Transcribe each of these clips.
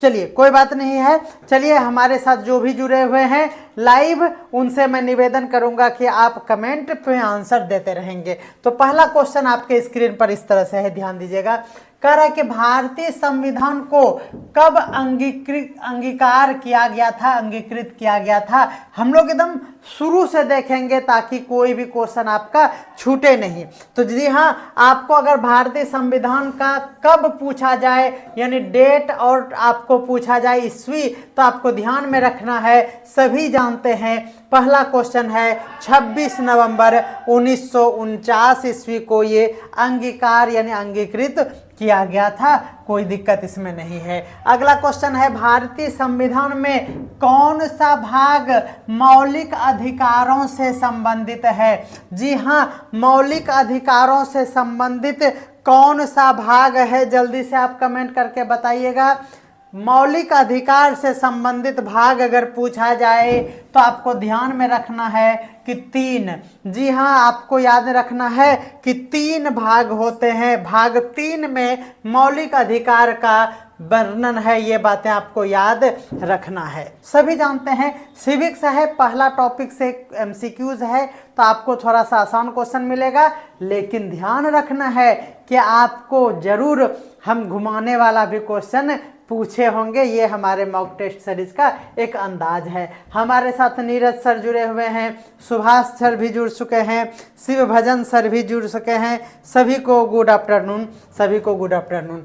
चलिए कोई बात नहीं है। चलिए हमारे साथ जो भी जुड़े हुए हैं लाइव, उनसे मैं निवेदन करूंगा कि आप कमेंट पे आंसर देते रहेंगे। तो पहला क्वेश्चन आपके स्क्रीन पर इस तरह से है, ध्यान दीजिएगा। कह रहा है कि भारतीय संविधान को कब अंगीकार किया गया था, अंगीकृत किया गया था। हम लोग एकदम शुरू से देखेंगे ताकि कोई भी क्वेश्चन आपका छूटे नहीं। तो जी हाँ, आपको अगर भारतीय संविधान का कब पूछा जाए, यानी डेट, और आपको पूछा जाए ईस्वी, तो आपको ध्यान में रखना है, सभी जानते हैं। पहला क्वेश्चन है 26 नवंबर 1949 ईस्वी को ये अंगीकार यानी अंगीकृत किया गया था। कोई दिक्कत इसमें नहीं है। अगला क्वेश्चन है भारतीय संविधान में कौन सा भाग मौलिक अधिकारों से संबंधित है। जी हाँ, मौलिक अधिकारों से संबंधित कौन सा भाग है, जल्दी से आप कमेंट करके बताइएगा। मौलिक अधिकार से संबंधित भाग अगर पूछा जाए तो आपको ध्यान में रखना है कि 3। जी हाँ, आपको याद रखना है कि 3 भाग होते हैं। भाग 3 में मौलिक अधिकार का वर्णन है, ये बातें आपको याद रखना है। सभी जानते हैं सिविक्स है, पहला टॉपिक से एमसीक्यूज है, तो आपको थोड़ा सा आसान क्वेश्चन मिलेगा, लेकिन ध्यान रखना है कि आपको जरूर हम घुमाने वाला भी क्वेश्चन पूछे होंगे। ये हमारे मॉक टेस्ट सीरीज का एक अंदाज है। हमारे साथ नीरज सर जुड़े हुए हैं, सुभाष सर भी जुड़ चुके हैं, शिव भजन सर भी जुड़ चुके हैं। सभी को गुड आफ्टरनून, सभी को गुड आफ्टरनून।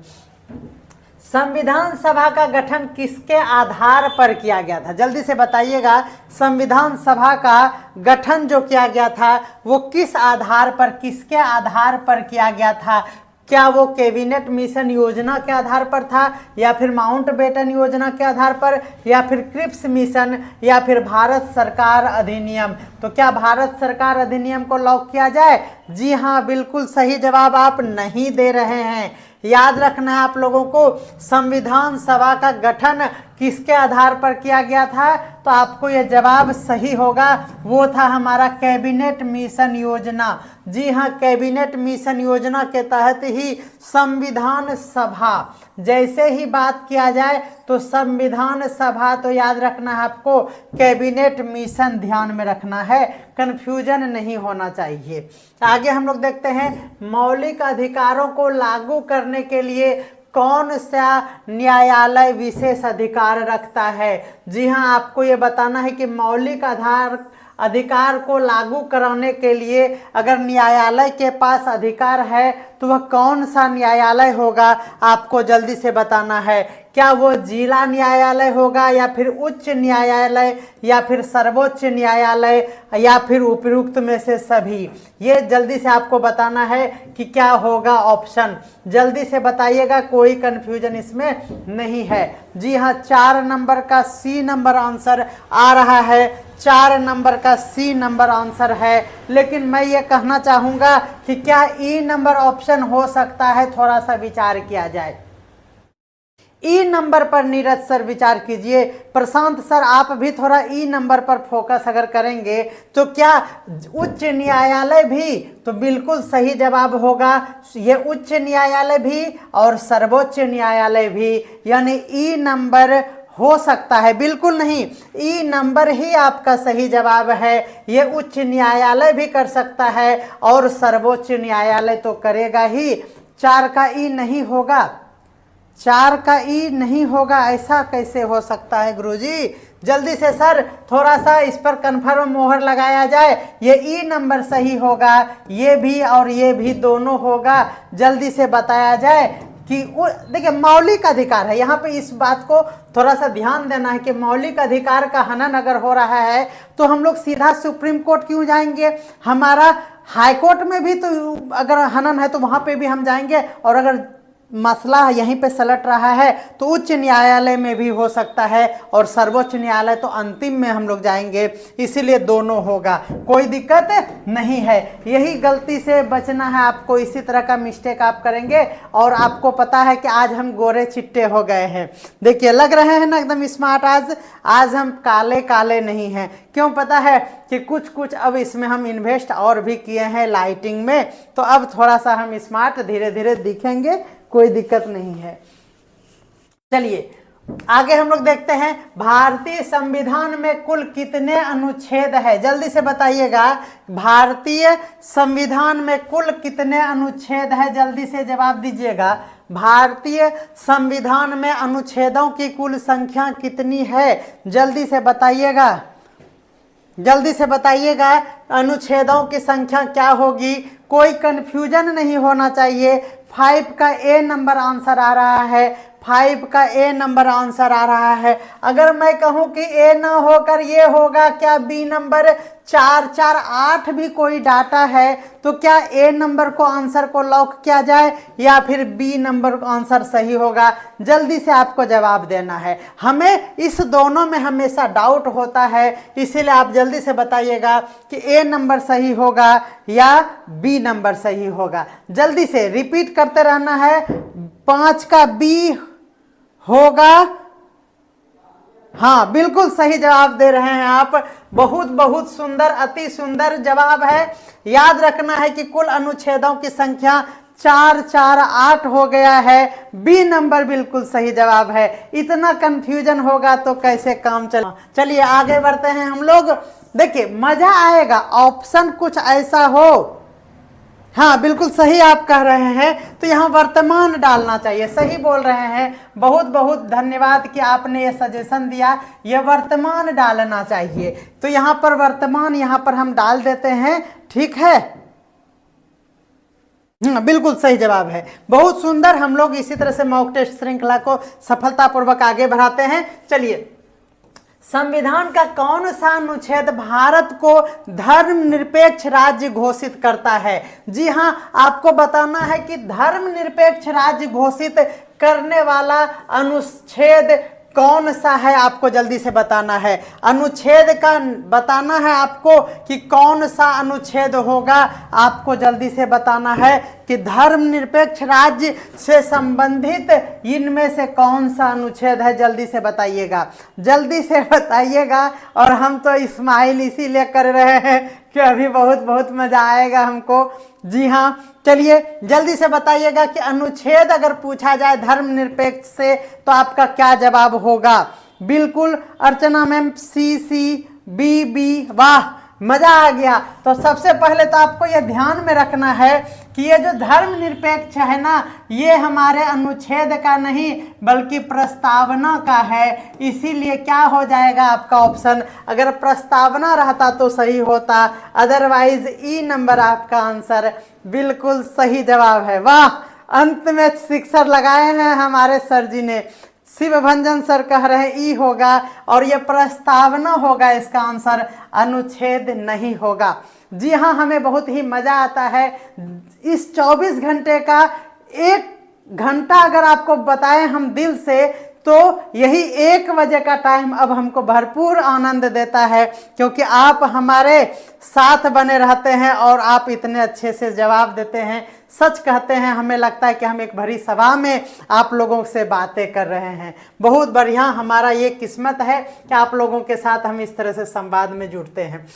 संविधान सभा का गठन किसके आधार पर किया गया था, जल्दी से बताइएगा। संविधान सभा का गठन जो किया गया था वो किस आधार पर, किसके आधार पर किया गया था। क्या वो कैबिनेट मिशन योजना के आधार पर था, या फिर माउंटबेटन योजना के आधार पर, या फिर क्रिप्स मिशन, या फिर भारत सरकार अधिनियम। तो क्या भारत सरकार अधिनियम को लॉक किया जाए? जी हाँ, बिल्कुल सही जवाब आप नहीं दे रहे हैं। याद रखना है आप लोगों को, संविधान सभा का गठन किसके आधार पर किया गया था, तो आपको यह जवाब सही होगा, वो था हमारा कैबिनेट मिशन योजना। जी हाँ, कैबिनेट मिशन योजना के तहत ही संविधान सभा, जैसे ही बात किया जाए तो संविधान सभा, तो याद रखना है आपको कैबिनेट मिशन ध्यान में रखना है, कंफ्यूजन नहीं होना चाहिए। आगे हम लोग देखते हैं मौलिक अधिकारों को लागू करने के लिए कौन सा न्यायालय विशेष अधिकार रखता है। जी हाँ, आपको ये बताना है कि मौलिक अधिकार को लागू कराने के लिए अगर न्यायालय के पास अधिकार है तो वह कौन सा न्यायालय होगा, आपको जल्दी से बताना है। क्या वो जिला न्यायालय होगा, या फिर उच्च न्यायालय, या फिर सर्वोच्च न्यायालय, या फिर उपयुक्त में से सभी। ये जल्दी से आपको बताना है कि क्या होगा ऑप्शन, जल्दी से बताइएगा, कोई कंफ्यूजन इसमें नहीं है। जी हाँ, 4 नंबर का सी नंबर आंसर आ रहा है, 4 नंबर का सी नंबर आंसर है। लेकिन मैं ये कहना चाहूँगा कि क्या ई नंबर ऑप्शन हो सकता है, थोड़ा सा विचार किया जाए। ई नंबर पर नीरज सर विचार कीजिए, प्रशांत सर आप भी थोड़ा ई नंबर पर फोकस अगर करेंगे तो क्या उच्च न्यायालय भी, तो बिल्कुल सही जवाब होगा ये उच्च न्यायालय भी और सर्वोच्च न्यायालय भी, यानी ई नंबर हो सकता है। बिल्कुल नहीं, ई नंबर ही आपका सही जवाब है। ये उच्च न्यायालय भी कर सकता है और सर्वोच्च न्यायालय तो करेगा ही। 4 का ई नहीं होगा, 4 का ई नहीं होगा, ऐसा कैसे हो सकता है गुरुजी? जल्दी से सर थोड़ा सा इस पर कन्फर्म मोहर लगाया जाए। ये ई नंबर सही होगा, ये भी और ये भी दोनों होगा। जल्दी से बताया जाए कि देखिए मौलिक अधिकार है, यहाँ पे इस बात को थोड़ा सा ध्यान देना है कि मौलिक अधिकार का हनन अगर हो रहा है तो हम लोग सीधा सुप्रीम कोर्ट क्यों जाएंगे? हमारा हाई कोर्ट में भी तो अगर हनन है तो वहाँ पे भी हम जाएंगे, और अगर मसला यहीं पे सलट रहा है तो उच्च न्यायालय में भी हो सकता है, और सर्वोच्च न्यायालय तो अंतिम में हम लोग जाएंगे, इसीलिए दोनों होगा, कोई दिक्कत नहीं है। यही गलती से बचना है आपको, इसी तरह का मिस्टेक आप करेंगे और आपको पता है कि आज हम गोरे चिट्टे हो गए हैं। देखिए लग रहे हैं ना एकदम स्मार्ट, आज हम काले काले नहीं हैं। क्यों पता है कि कुछ अब इसमें हम इन्वेस्ट और भी किए हैं लाइटिंग में, तो अब थोड़ा सा हम स्मार्ट धीरे धीरे दिखेंगे, कोई दिक्कत नहीं है। चलिए आगे हम लोग देखते हैं भारतीय संविधान में कुल कितने अनुच्छेद है, जल्दी से बताइएगा। भारतीय संविधान में कुल कितने अनुच्छेद है, जल्दी से जवाब दीजिएगा। भारतीय संविधान में अनुच्छेदों की कुल संख्या कितनी है, जल्दी से बताइएगा, जल्दी से बताइएगा। अनुच्छेदों की संख्या क्या होगी, कोई कंफ्यूजन नहीं होना चाहिए। 5 का ए नंबर आंसर आ रहा है, 5 का ए नंबर आंसर आ रहा है। अगर मैं कहूं कि ए ना होकर ये होगा, क्या बी नंबर 4 4 8 भी कोई डाटा है, तो क्या ए नंबर को आंसर को लॉक किया जाए या फिर बी नंबर को आंसर सही होगा, जल्दी से आपको जवाब देना है। हमें इस दोनों में हमेशा डाउट होता है, इसीलिए आप जल्दी से बताइएगा कि ए नंबर सही होगा या बी नंबर सही होगा। जल्दी से रिपीट करते रहना है। 5 का बी होगा, हाँ बिल्कुल सही जवाब दे रहे हैं आप। बहुत बहुत सुंदर, अति सुंदर जवाब है। याद रखना है कि कुल अनुच्छेदों की संख्या 4 4 8 हो गया है, बी नंबर बिल्कुल सही जवाब है। इतना कंफ्यूजन होगा तो कैसे काम चला। चलिए आगे बढ़ते हैं हम लोग। देखिए मजा आएगा, ऑप्शन कुछ ऐसा हो, हाँ बिल्कुल सही आप कह रहे हैं, तो यहाँ वर्तमान डालना चाहिए, सही बोल रहे हैं। बहुत बहुत धन्यवाद कि आपने ये सजेशन दिया, ये वर्तमान डालना चाहिए। तो यहाँ पर वर्तमान यहाँ पर हम डाल देते हैं, ठीक है, बिल्कुल सही जवाब है। बहुत सुंदर, हम लोग इसी तरह से मॉक टेस्ट श्रृंखला को सफलतापूर्वक आगे बढ़ाते हैं। चलिए, संविधान का कौन सा अनुच्छेद भारत को धर्मनिरपेक्ष राज्य घोषित करता है? जी हां, आपको बताना है कि धर्मनिरपेक्ष राज्य घोषित करने वाला अनुच्छेद कौन सा है, आपको जल्दी से बताना है। अनुच्छेद का बताना है आपको कि कौन सा अनुच्छेद होगा, आपको जल्दी से बताना है कि धर्मनिरपेक्ष राज्य से संबंधित इनमें से कौन सा अनुच्छेद है, जल्दी से बताइएगा, जल्दी से बताइएगा। और हम तो इस्माइल इसीलिए कर रहे हैं कि अभी बहुत बहुत मजा आएगा हमको। जी हाँ, चलिए जल्दी से बताइएगा कि अनुच्छेद अगर पूछा जाए धर्मनिरपेक्ष से तो आपका क्या जवाब होगा। बिल्कुल अर्चना मैम सी बी बी, वाह मजा आ गया। तो सबसे पहले तो आपको यह ध्यान में रखना है कि ये जो धर्मनिरपेक्ष है ना, ये हमारे अनुच्छेद का नहीं बल्कि प्रस्तावना का है, इसीलिए क्या हो जाएगा आपका ऑप्शन। अगर प्रस्तावना रहता तो सही होता, अदरवाइज ई नंबर आपका आंसर बिल्कुल सही जवाब है। वाह, अंत में सिक्सर लगाए हैं हमारे सर जी ने। शिव भंजन सर कह रहे हैं ई होगा और ये प्रस्तावना होगा, इसका आंसर अनुच्छेद नहीं होगा। जी हाँ, हमें बहुत ही मजा आता है। इस 24 घंटे का 1 घंटा अगर आपको बताएं हम दिल से, तो यही 1 बजे का टाइम अब हमको भरपूर आनंद देता है, क्योंकि आप हमारे साथ बने रहते हैं और आप इतने अच्छे से जवाब देते हैं। सच कहते हैं, हमें लगता है कि हम एक भरी सभा में आप लोगों से बातें कर रहे हैं। बहुत बढ़िया, हमारा ये किस्मत है कि आप लोगों के साथ हम इस तरह से संवाद में जुड़ते हैं।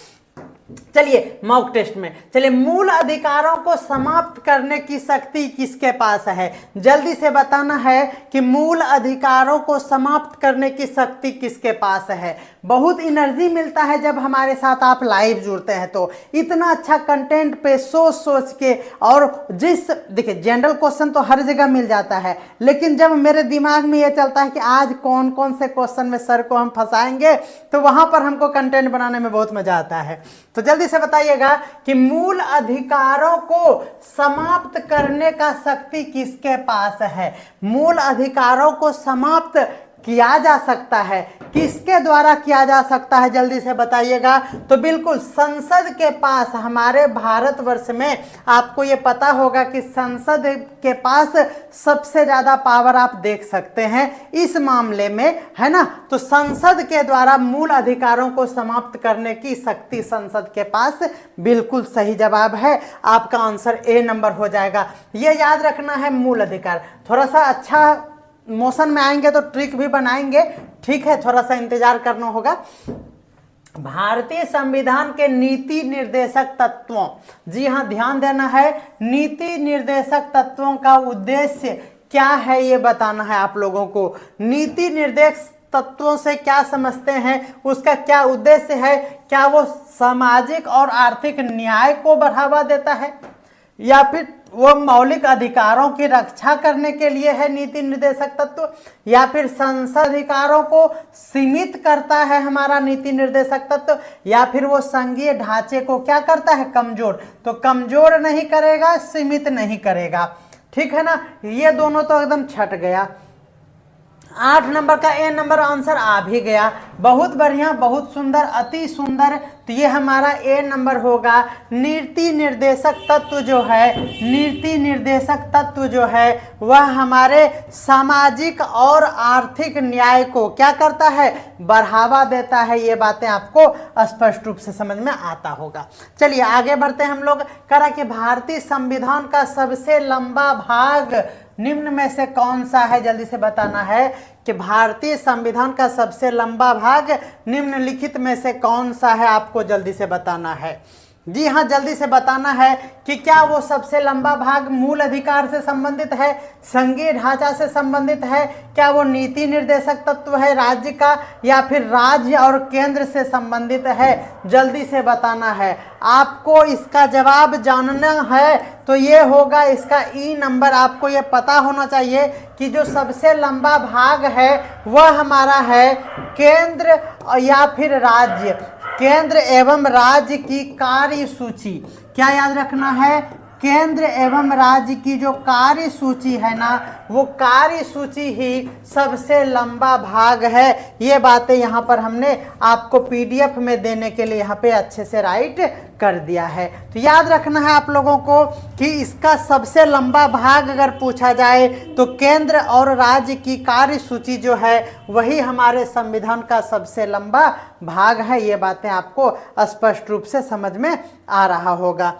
चलिए मॉक टेस्ट में, चलिए मूल अधिकारों को समाप्त करने की शक्ति किसके पास है, जल्दी से बताना है कि मूल अधिकारों को समाप्त करने की शक्ति किसके पास है। बहुत एनर्जी मिलता है जब हमारे साथ आप लाइव जुड़ते हैं, तो इतना अच्छा कंटेंट पे सोच सोच के, और देखिए जनरल क्वेश्चन तो हर जगह मिल जाता है, लेकिन जब मेरे दिमाग में ये चलता है कि आज कौन कौन से क्वेश्चन में सर को हम फंसाएंगे, तो वहां पर हमको कंटेंट बनाने में बहुत मजा आता है। तो जल्दी से बताइएगा कि मूल अधिकारों को समाप्त करने का शक्ति किसके पास है। मूल अधिकारों को समाप्त किया जा सकता है, किसके द्वारा किया जा सकता है, जल्दी से बताइएगा। तो बिल्कुल संसद के पास, हमारे भारतवर्ष में आपको ये पता होगा कि संसद के पास सबसे ज्यादा पावर आप देख सकते हैं इस मामले में, है ना। तो संसद के द्वारा मूल अधिकारों को समाप्त करने की शक्ति संसद के पास, बिल्कुल सही जवाब है। आपका आंसर ए नंबर हो जाएगा। ये याद रखना है मूल अधिकार। थोड़ा सा अच्छा मोशन में आएंगे तो ट्रिक भी बनाएंगे, ठीक है, थोड़ा सा इंतजार करना होगा। भारतीय संविधान के नीति निर्देशक तत्वों, जी हां ध्यान देना है, नीति निर्देशक तत्वों का उद्देश्य क्या है ये बताना है आप लोगों को। नीति निर्देश तत्वों से क्या समझते हैं, उसका क्या उद्देश्य है, क्या वो सामाजिक और आर्थिक न्याय को बढ़ावा देता है या फिर वो मौलिक अधिकारों की रक्षा करने के लिए है नीति निर्देशक तत्व, या फिर संसद अधिकारों को सीमित करता है हमारा नीति निर्देशक तत्व, या फिर वो संघीय ढांचे को क्या करता है, कमजोर। तो कमजोर नहीं करेगा, सीमित नहीं करेगा, ठीक है ना। ये दोनों तो एकदम छट गया। 8 नंबर का ए नंबर आंसर आ भी गया, बहुत बढ़िया, बहुत सुंदर, अति सुंदर। तो ये हमारा ए नंबर होगा। नीति निर्देशक तत्व जो है, नीति निर्देशक तत्व जो है वह हमारे सामाजिक और आर्थिक न्याय को क्या करता है, बढ़ावा देता है। ये बातें आपको स्पष्ट रूप से समझ में आता होगा। चलिए आगे बढ़ते हैं हम लोग। करा कि भारतीय संविधान का सबसे लंबा भाग निम्न में से कौन सा है, जल्दी से बताना है कि भारतीय संविधान का सबसे लंबा भाग निम्नलिखित में से कौन सा है, आपको जल्दी से बताना है। जी हाँ, जल्दी से बताना है कि क्या वो सबसे लंबा भाग मूल अधिकार से संबंधित है, संघीय ढांचा से संबंधित है, क्या वो नीति निर्देशक तत्व है राज्य का, या फिर राज्य और केंद्र से संबंधित है। जल्दी से बताना है। आपको इसका जवाब जानना है तो ये होगा इसका ई नंबर। आपको ये पता होना चाहिए कि जो सबसे लंबा भाग है वह हमारा है केंद्र या फिर राज्य, केंद्र एवं राज्य की कार्य सूची। क्या याद रखना है, केंद्र एवं राज्य की जो कार्य सूची है ना, वो कार्य सूची ही सबसे लंबा भाग है। ये बातें यहाँ पर हमने आपको पीडीएफ में देने के लिए यहाँ पे अच्छे से राइट कर दिया है। तो याद रखना है आप लोगों को कि इसका सबसे लंबा भाग अगर पूछा जाए तो केंद्र और राज्य की कार्य सूची जो है वही हमारे संविधान का सबसे लंबा भाग है। ये बातें आपको स्पष्ट रूप से समझ में आ रहा होगा।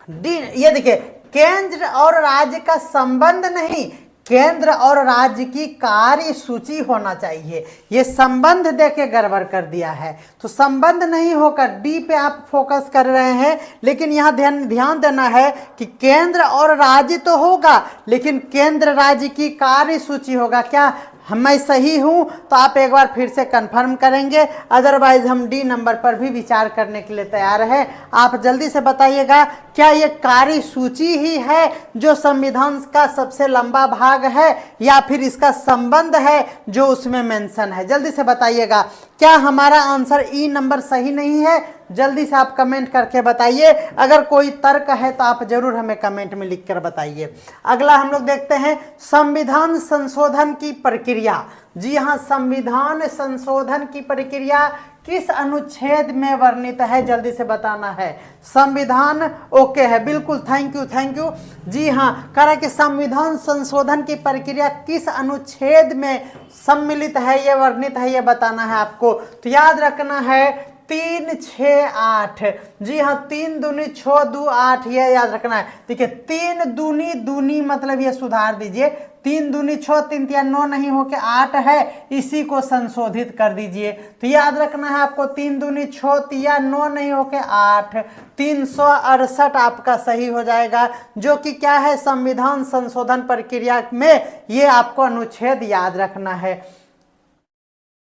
ये देखिए, केंद्र और राज्य का संबंध नहीं, केंद्र और राज्य की कार्य सूची होना चाहिए। ये संबंध देके गड़बड़ कर दिया है, तो संबंध नहीं होकर डी पे आप फोकस कर रहे हैं। लेकिन यहाँ ध्यान देना है कि केंद्र और राज्य तो होगा, लेकिन केंद्र राज्य की कार्य सूची होगा। क्या मैं सही हूं? तो आप एक बार फिर से कंफर्म करेंगे, अदरवाइज हम डी नंबर पर भी विचार करने के लिए तैयार है। आप जल्दी से बताइएगा, क्या ये कार्य सूची ही है जो संविधान का सबसे लंबा भाग है, या फिर इसका संबंध है जो उसमें मेंशन है? जल्दी से बताइएगा। क्या हमारा आंसर ई नंबर सही नहीं है? जल्दी से आप कमेंट करके बताइए। अगर कोई तर्क है तो आप जरूर हमें कमेंट में लिखकर बताइए। अगला हम लोग देखते हैं संविधान संशोधन की प्रक्रिया। जी हाँ, संविधान संशोधन की प्रक्रिया किस अनुच्छेद में वर्णित है? जल्दी से बताना है। संविधान ओके है, बिल्कुल, थैंक यू थैंक यू। जी हाँ, कह रहा है कि संविधान संशोधन की प्रक्रिया किस अनुच्छेद में सम्मिलित है, ये वर्णित है, ये बताना है आपको। तो याद रखना है 3, 6, 8। जी हाँ, 3 दूनी 6 2 8, ये याद रखना है। देखिए 3 दूनी दूनी मतलब ये सुधार दीजिए, 3 दूनी 6, 3 तिया 9 नहीं हो के 8 है, इसी को संशोधित कर दीजिए। तो याद रखना है आपको 3 दूनी 6 तिया 9 नहीं हो के 8, 368 आपका सही हो जाएगा, जो कि क्या है, संविधान संशोधन प्रक्रिया में ये आपको अनुच्छेद याद रखना है।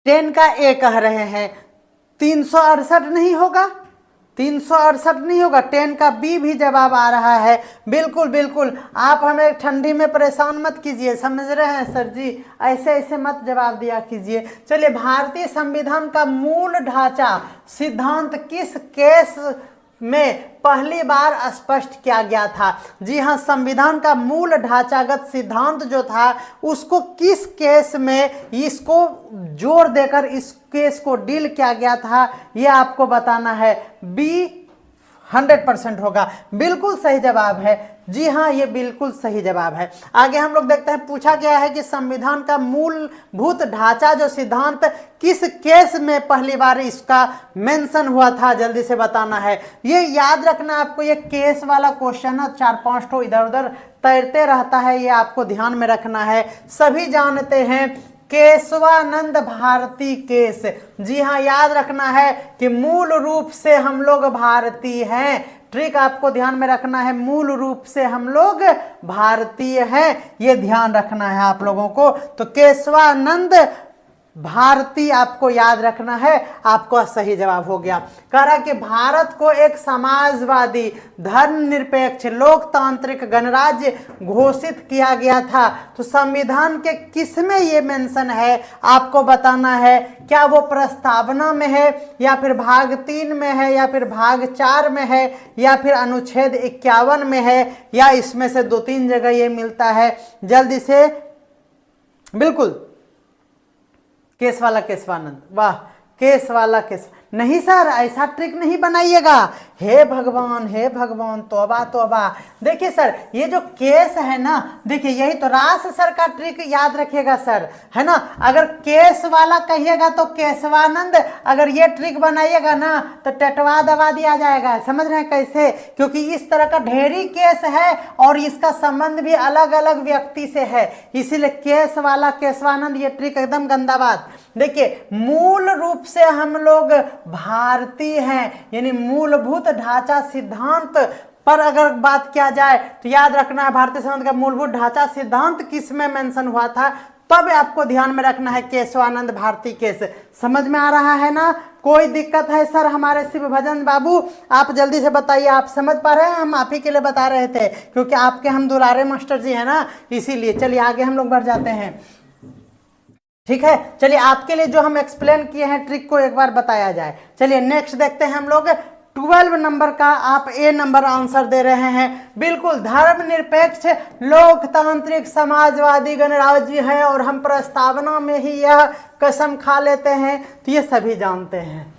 10 का ए कह रहे हैं, 368 नहीं होगा, 368 नहीं होगा। 10 का बी भी जवाब आ रहा है। बिल्कुल बिल्कुल, आप हमें ठंडी में परेशान मत कीजिए, समझ रहे हैं सर जी, ऐसे ऐसे मत जवाब दिया कीजिए। चलिए, भारतीय संविधान का मूल ढांचा सिद्धांत किस केस में पहली बार स्पष्ट किया गया था? जी हाँ, संविधान का मूल ढांचागत सिद्धांत जो था उसको किस केस में इसको जोर देकर इस केस को डील किया गया था, ये आपको बताना है। बी 100% होगा, बिल्कुल सही जवाब है। जी हाँ, ये बिल्कुल सही जवाब है। आगे हम लोग देखते हैं, पूछा गया है कि संविधान का मूलभूत ढांचा जो सिद्धांत किस केस में पहली बार इसका मेंशन हुआ था? जल्दी से बताना है। ये याद रखना आपको, ये केस वाला क्वेश्चन है, 4-5 ठो इधर उधर तैरते रहता है, ये आपको ध्यान में रखना है। सभी जानते हैं केशवानंद भारती केस। जी हाँ, याद रखना है कि मूल रूप से हम लोग भारतीय हैं, ट्रिक आपको ध्यान में रखना है, मूल रूप से हम लोग भारतीय हैं, ये ध्यान रखना है आप लोगों को। तो केशवानंद भारतीय आपको याद रखना है, आपको सही जवाब हो गया। कह रहा कि भारत को एक समाजवादी, धर्मनिरपेक्ष, लोकतांत्रिक गणराज्य घोषित किया गया था। तो संविधान के किसमें ये मेंशन है आपको बताना है। क्या वो प्रस्तावना में है, या फिर भाग 3 में है, या फिर भाग 4 में है, या फिर अनुच्छेद 51 में है, या इसमें से 2-3 जगह ये मिलता है। जल्दी से, बिल्कुल केस वाला केशवानंद, वाह, केस वाला केस नहीं सर, ऐसा ट्रिक नहीं बनाइएगा। हे भगवान, तौबा तौबा। देखिए सर, ये जो केस है ना, देखिए यही तो रास सर का ट्रिक याद रखिएगा सर, है ना। अगर केस वाला कहिएगा तो केशवानंद, अगर ये ट्रिक बनाइएगा ना तो टटवा दबा दिया जाएगा। समझ रहे हैं कैसे? क्योंकि इस तरह का ढेरी केस है और इसका संबंध भी अलग अलग व्यक्ति से है, इसीलिए केस वाला केशवानंद ये ट्रिक एकदम गंदा बात। देखिए, मूल रूप से हम लोग भारतीय हैं, यानी मूलभूत ढांचा सिद्धांत पर अगर बात किया जाए तो याद रखना है भारतीय संविधान का मूलभूत ढांचा सिद्धांत किसमें मेंशन हुआ था, तब आपको ध्यान में रखना है केशवानंद भारती केस। समझ में आ रहा है ना? कोई दिक्कत है सर हमारे शिव भजन बाबू? आप जल्दी से बताइए, आप समझ पा रहे हैं? हम आप ही के लिए बता रहे थे, क्योंकि आपके हम दुलारे मास्टर जी हैं ना, इसीलिए। चलिए आगे हम लोग बढ़ जाते हैं, ठीक है। चलिए आपके लिए जो हम एक्सप्लेन किए हैं ट्रिक को एक बार बताया जाए। चलिए नेक्स्ट देखते हैं हम लोग। 12 नंबर का आप ए नंबर आंसर दे रहे हैं। बिल्कुल, धर्मनिरपेक्ष लोकतांत्रिक समाजवादी गणराज्य है और हम प्रस्तावना में ही यह कसम खा लेते हैं, तो ये सभी जानते हैं।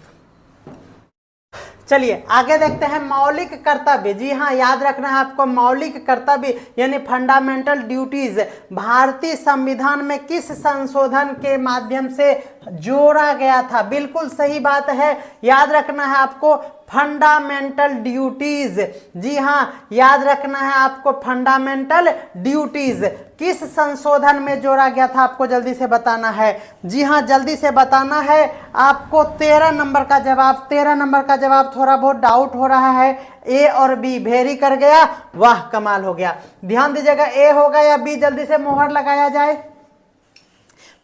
चलिए आगे देखते हैं मौलिक कर्तव्य। जी हाँ, याद रखना है आपको, मौलिक कर्तव्य यानी फंडामेंटल ड्यूटीज भारतीय संविधान में किस संशोधन के माध्यम से जोड़ा गया था? बिल्कुल सही बात है, याद रखना है आपको फंडामेंटल ड्यूटीज। जी हाँ, याद रखना है आपको फंडामेंटल ड्यूटीज किस संशोधन में जोड़ा गया था, आपको जल्दी से बताना है। जी हाँ, जल्दी से बताना है आपको। 13 नंबर का जवाब, 13 नंबर का जवाब थोड़ा बहुत डाउट हो रहा है। ए और बी भेरी कर गया, वाह कमाल हो गया। ध्यान दीजिएगा, ए होगा या बी, जल्दी से मोहर लगाया जाए।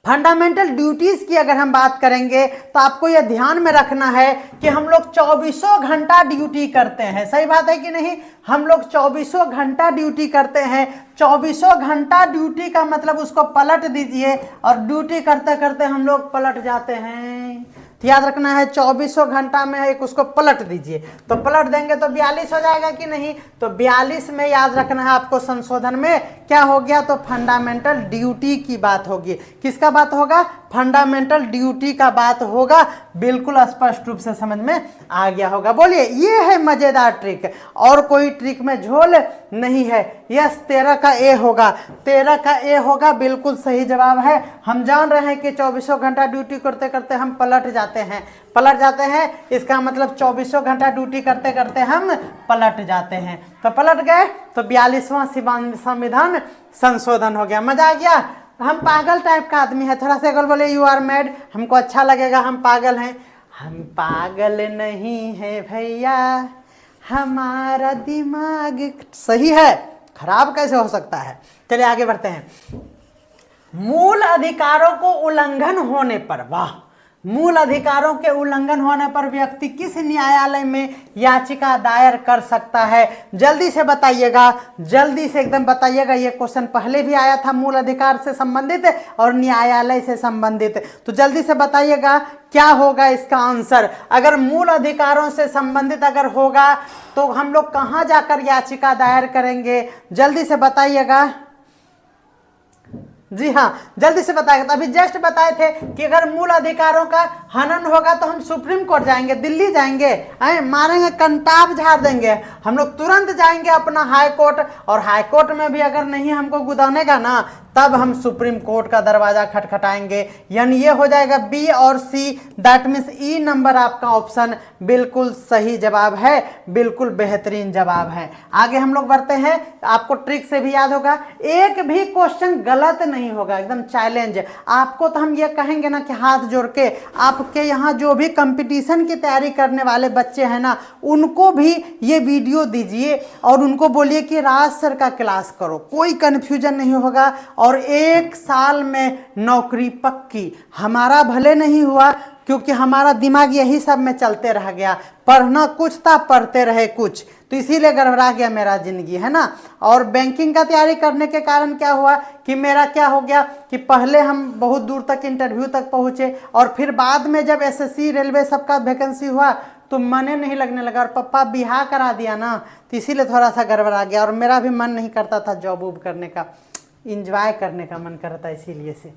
फंडामेंटल ड्यूटीज की अगर हम बात करेंगे तो आपको यह ध्यान में रखना है कि हम लोग 24 घंटा ड्यूटी करते हैं। सही बात है कि नहीं? हम लोग 24 घंटा ड्यूटी करते हैं। 24 घंटा ड्यूटी का मतलब उसको पलट दीजिए, और ड्यूटी करते करते हम लोग पलट जाते हैं। तो याद रखना है 24 घंटा में एक उसको पलट दीजिए, तो पलट देंगे तो 42 हो जाएगा कि नहीं? तो 42 में याद रखना है आपको संशोधन में क्या हो गया, तो फंडामेंटल ड्यूटी की बात होगी। किसका बात होगा? फंडामेंटल ड्यूटी का बात होगा। बिल्कुल स्पष्ट रूप से समझ में आ गया होगा। बोलिए, ये है मजेदार ट्रिक, और कोई ट्रिक में झोल नहीं है। यस, 13 का ए होगा, 13 का ए होगा, बिल्कुल सही जवाब है। हम जान रहे हैं कि 24 घंटा ड्यूटी करते करते हम पलट जाते हैं, इसका मतलब 24 घंटा ड्यूटी करते करते हम पलट जाते हैं। तो पलट गए तो 42वां संविधान संशोधन हो गया। मजा आ गया? हम पागल टाइप का आदमी है, थोड़ा सा अगर बोले यू आर मैड, हमको अच्छा लगेगा, हम पागल हैं। हम पागल नहीं है भैया, हमारा दिमाग सही है, खराब कैसे हो सकता है? चलिए आगे बढ़ते हैं। मूल अधिकारों को उल्लंघन होने पर, वाह, मूल अधिकारों के उल्लंघन होने पर व्यक्ति किस न्यायालय में याचिका दायर कर सकता है? जल्दी से बताइएगा, जल्दी से एकदम बताइएगा। ये क्वेश्चन पहले भी आया था, मूल अधिकार से संबंधित और न्यायालय से संबंधित। तो जल्दी से बताइएगा क्या होगा इसका आंसर। अगर मूल अधिकारों से संबंधित अगर होगा तो हम लोग कहाँ जाकर याचिका दायर करेंगे? जल्दी से बताइएगा। जी हाँ, जल्दी से बताएगा। तो अभी जस्ट बताए थे कि अगर मूल अधिकारों का हनन होगा तो हम सुप्रीम कोर्ट जाएंगे, दिल्ली जाएंगे, मारेंगे, कंटाप झाड़ देंगे। हम लोग तुरंत जाएंगे अपना हाई कोर्ट, और हाई कोर्ट में भी अगर नहीं हमको गुदानेगा ना, तब हम सुप्रीम कोर्ट का दरवाजा खटखटाएंगे। यानी ये हो जाएगा बी और सी, दैट मीन्स ई नंबर आपका ऑप्शन बिल्कुल सही जवाब है, बिल्कुल बेहतरीन जवाब है। आगे हम लोग बढ़ते हैं। आपको ट्रिक से भी याद होगा, एक भी क्वेश्चन गलत नहीं होगा, एकदम चैलेंज आपको। तो हम ये कहेंगे ना कि हाथ जोड़ के आप आपके यहाँ जो भी कंपटीशन की तैयारी करने वाले बच्चे हैं ना, उनको भी ये वीडियो दीजिए और उनको बोलिए कि राज सर का क्लास करो, कोई कन्फ्यूजन नहीं होगा और 1 साल में नौकरी पक्की। हमारा भले नहीं हुआ क्योंकि हमारा दिमाग यही सब में चलते रह गया, पढ़ना कुछ था, पढ़ते रहे कुछ, तो इसीलिए गड़बड़ा गया मेरा जिंदगी, है ना। और बैंकिंग का तैयारी करने के कारण क्या हुआ कि मेरा क्या हो गया कि पहले हम बहुत दूर तक इंटरव्यू तक पहुँचे और फिर बाद में जब एसएससी रेलवे सबका वैकेंसी हुआ तो मन नहीं लगने लगा और पप्पा बिहार करा दिया ना, तो इसीलिए थोड़ा सा गड़बड़ा गया और मेरा भी मन नहीं करता था जॉब वॉब करने का, इंजॉय करने का मन करता इसीलिए से।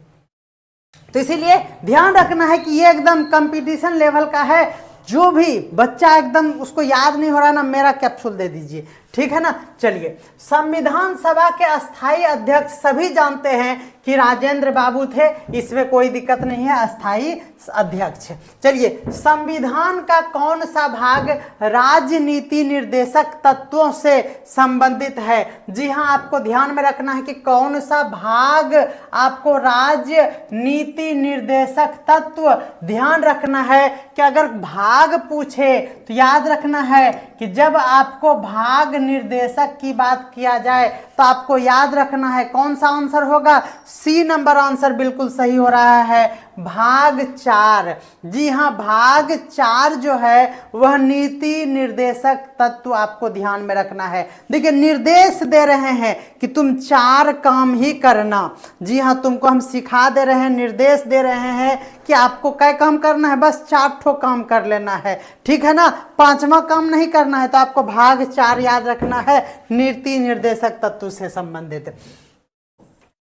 तो इसीलिए ध्यान रखना है कि ये एकदम कंपटीशन लेवल का है, जो भी बच्चा एकदम उसको याद नहीं हो रहा ना, मेरा कैप्सूल दे दीजिए, ठीक है ना। चलिए, संविधान सभा के अस्थाई अध्यक्ष सभी जानते हैं कि राजेंद्र बाबू थे, इसमें कोई दिक्कत नहीं है, अस्थाई अध्यक्ष। चलिए, संविधान का कौन सा भाग राजनीति निर्देशक तत्वों से संबंधित है? जी हाँ, आपको ध्यान में रखना है कि कौन सा भाग आपको राजनीति निर्देशक तत्व, ध्यान रखना है कि अगर भाग पूछे तो याद रखना है कि जब आपको भाग निर्देशक की बात किया जाए तो आपको याद रखना है कौन सा आंसर होगा, सी नंबर आंसर बिल्कुल सही हो रहा है, भाग 4। जी हाँ, भाग 4 जो है वह नीति निर्देशक तत्व आपको ध्यान में रखना है। देखिए, निर्देश दे रहे हैं कि तुम 4 काम ही करना। जी हाँ, तुमको हम सिखा दे रहे हैं, निर्देश दे रहे हैं कि आपको क्या काम करना है, बस 4 ठो काम कर लेना है, ठीक है ना, 5वां काम नहीं करना है। तो आपको भाग 4 याद रखना है, नीति निर्देशक तत्व से संबंधित।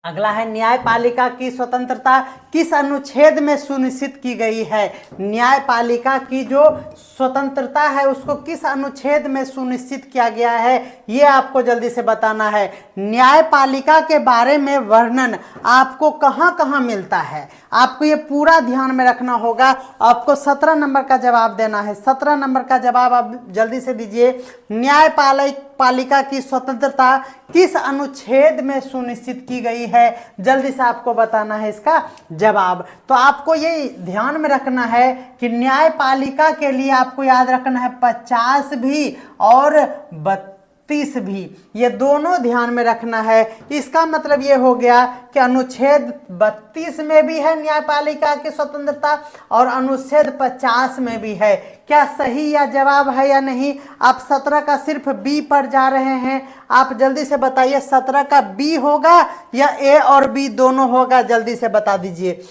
अगला है, न्यायपालिका की स्वतंत्रता किस अनुच्छेद में सुनिश्चित की गई है? न्यायपालिका की जो स्वतंत्रता है उसको किस अनुच्छेद में सुनिश्चित किया गया है, ये आपको जल्दी से बताना है। न्यायपालिका के बारे में वर्णन आपको कहाँ कहाँ मिलता है, आपको ये पूरा ध्यान में रखना होगा। आपको 17 नंबर का जवाब देना है, 17 नंबर का जवाब आप जल्दी से दीजिए। न्यायपालिका की स्वतंत्रता किस अनुच्छेद में सुनिश्चित की गई है, जल्दी से आपको बताना है इसका जवाब। तो आपको ये ध्यान में रखना है कि न्यायपालिका के लिए आपको याद रखना है 50 भी और 32 भी, ये दोनों ध्यान में रखना है। इसका मतलब ये हो गया कि अनुच्छेद 32 में भी है न्यायपालिका की स्वतंत्रता और अनुच्छेद 50 में भी है। क्या सही या जवाब है या नहीं? आप 17 का सिर्फ बी पर जा रहे हैं, आप जल्दी से बताइए 17 का बी होगा या ए और बी दोनों होगा, जल्दी से बता दीजिए।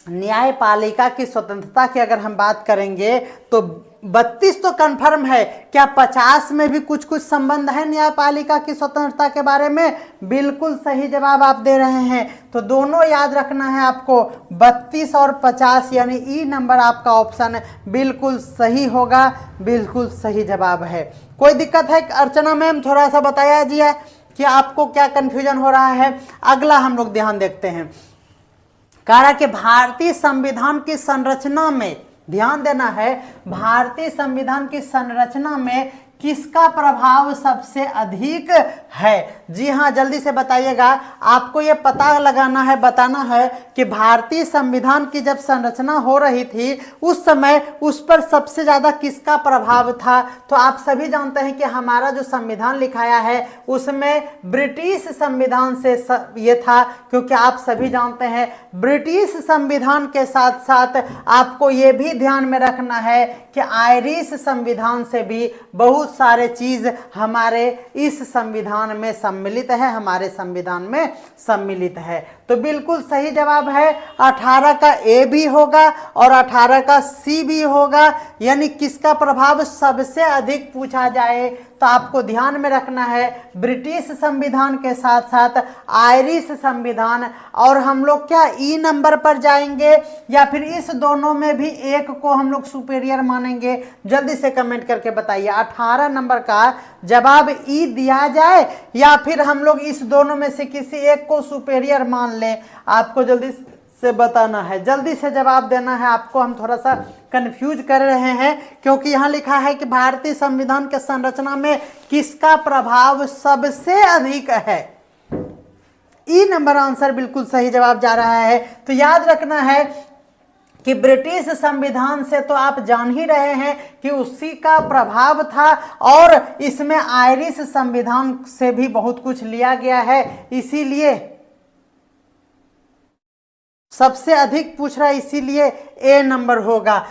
न्यायपालिका की स्वतंत्रता की अगर हम बात करेंगे तो 32 तो कंफर्म है, क्या 50 में भी कुछ कुछ संबंध है न्यायपालिका की स्वतंत्रता के बारे में? बिल्कुल सही जवाब आप दे रहे हैं। तो दोनों याद रखना है आपको, 32 और 50, यानी ई नंबर आपका ऑप्शन बिल्कुल सही होगा, बिल्कुल सही जवाब है। कोई दिक्कत है अर्चना मैम? थोड़ा सा बताया जी है कि आपको क्या कंफ्यूजन हो रहा है। अगला हम लोग ध्यान देखते हैं, कह रहा कि भारतीय संविधान की संरचना में, ध्यान देना है, भारतीय संविधान की संरचना में किसका प्रभाव सबसे अधिक है? जी हाँ, जल्दी से बताइएगा। आपको ये पता लगाना है, बताना है कि भारतीय संविधान की जब संरचना हो रही थी उस समय उस पर सबसे ज़्यादा किसका प्रभाव था? तो आप सभी जानते हैं कि हमारा जो संविधान लिखाया है उसमें ब्रिटिश संविधान से ये था, क्योंकि आप सभी जानते हैं ब्रिटिश संविधान के साथ साथ आपको ये भी ध्यान में रखना है कि आयरिश संविधान से भी बहुत सारे चीज हमारे इस संविधान में सम्मिलित है, हमारे संविधान में सम्मिलित है। तो बिल्कुल सही जवाब है 18 का ए भी होगा और 18 का सी भी होगा। यानी किसका प्रभाव सबसे अधिक पूछा जाए तो आपको ध्यान में रखना है ब्रिटिश संविधान के साथ साथ आयरिश संविधान। और हम लोग क्या ई नंबर पर जाएंगे या फिर इस दोनों में भी एक को हम लोग सुपेरियर मानेंगे? जल्दी से कमेंट करके बताइए। 18 नंबर का जवाब ई दिया जाए या फिर हम लोग इस दोनों में से किसी एक को सुपेरियर मान लें? आपको जल्दी से बताना है, जल्दी से जवाब देना है। आपको हम थोड़ा सा कंफ्यूज कर रहे हैं क्योंकि यहाँ लिखा है कि भारतीय संविधान के संरचना में किसका प्रभाव सबसे अधिक है। ई नंबर आंसर बिल्कुल सही जवाब जा रहा है। तो याद रखना है कि ब्रिटिश संविधान से तो आप जान ही रहे हैं कि उसी का प्रभाव था, और इसमें आयरिश संविधान से भी बहुत कुछ लिया गया है, इसीलिए सबसे अधिक पूछ रहा है, इसीलिए ए नंबर होगा।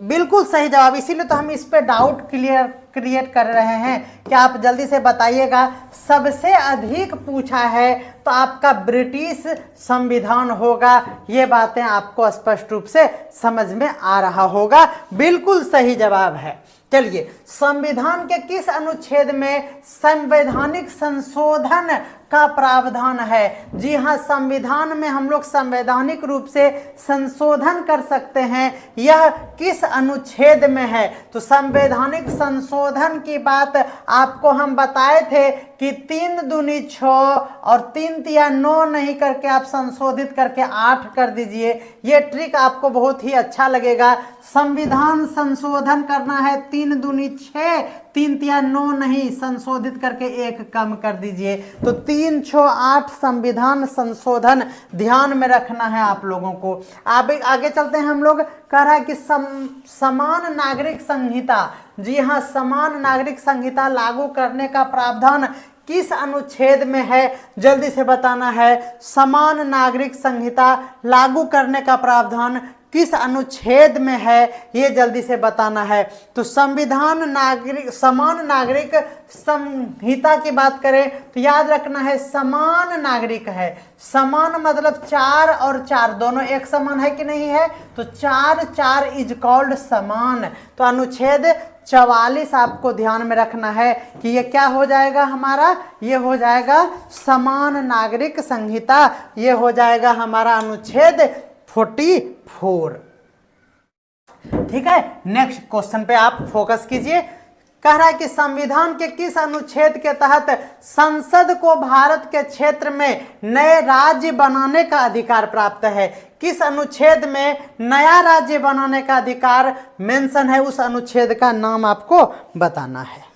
बिल्कुल सही जवाब, इसीलिए तो हम इस पे डाउट क्रिएट कर रहे हैं कि आप जल्दी से बताइएगा। सबसे अधिक पूछा है तो आपका ब्रिटिश संविधान होगा, ये बातें आपको स्पष्ट रूप से समझ में आ रहा होगा। बिल्कुल सही जवाब है। चलिए, संविधान के किस अनुच्छेद में संवैधानिक संशोधन का प्रावधान है? जी हाँ, संविधान में हम लोग संवैधानिक रूप से संशोधन कर सकते हैं, यह किस अनुच्छेद में है? तो संवैधानिक संशोधन की बात आपको हम बताए थे कि 3 दूनी 6 और 3 तिया 9 नहीं करके आप संशोधित करके 8 कर दीजिए। ये ट्रिक आपको बहुत ही अच्छा लगेगा। संविधान संशोधन करना है, 3 दूनी 6, 3 तिया 9 नहीं, संशोधित करके 1 कम कर दीजिए। तो 3 6 8 संविधान संशोधन ध्यान में रखना है आप लोगों को। आगे चलते हैं। हम लोग कह रहा है कि समान नागरिक संहिता, जी हाँ, समान नागरिक संहिता लागू करने का प्रावधान किस अनुच्छेद में है? जल्दी से बताना है। समान नागरिक संहिता लागू करने का प्रावधान किस अनुच्छेद में है, ये जल्दी से बताना है। तो संविधान समान नागरिक संहिता की बात करें तो याद रखना है समान नागरिक है। समान मतलब 4 और 4 दोनों एक समान है कि नहीं है? तो 4 4 इज कॉल्ड समान। तो अनुच्छेद 44 आपको ध्यान में रखना है कि ये क्या हो जाएगा हमारा? ये हो जाएगा समान नागरिक संहिता, ये हो जाएगा हमारा अनुच्छेद 44। ठीक है, नेक्स्ट क्वेश्चन पे आप फोकस कीजिए। कह रहा है कि संविधान के किस अनुच्छेद के तहत संसद को भारत के क्षेत्र में नए राज्य बनाने का अधिकार प्राप्त है? किस अनुच्छेद में नया राज्य बनाने का अधिकार मेंशन है, उस अनुच्छेद का नाम आपको बताना है।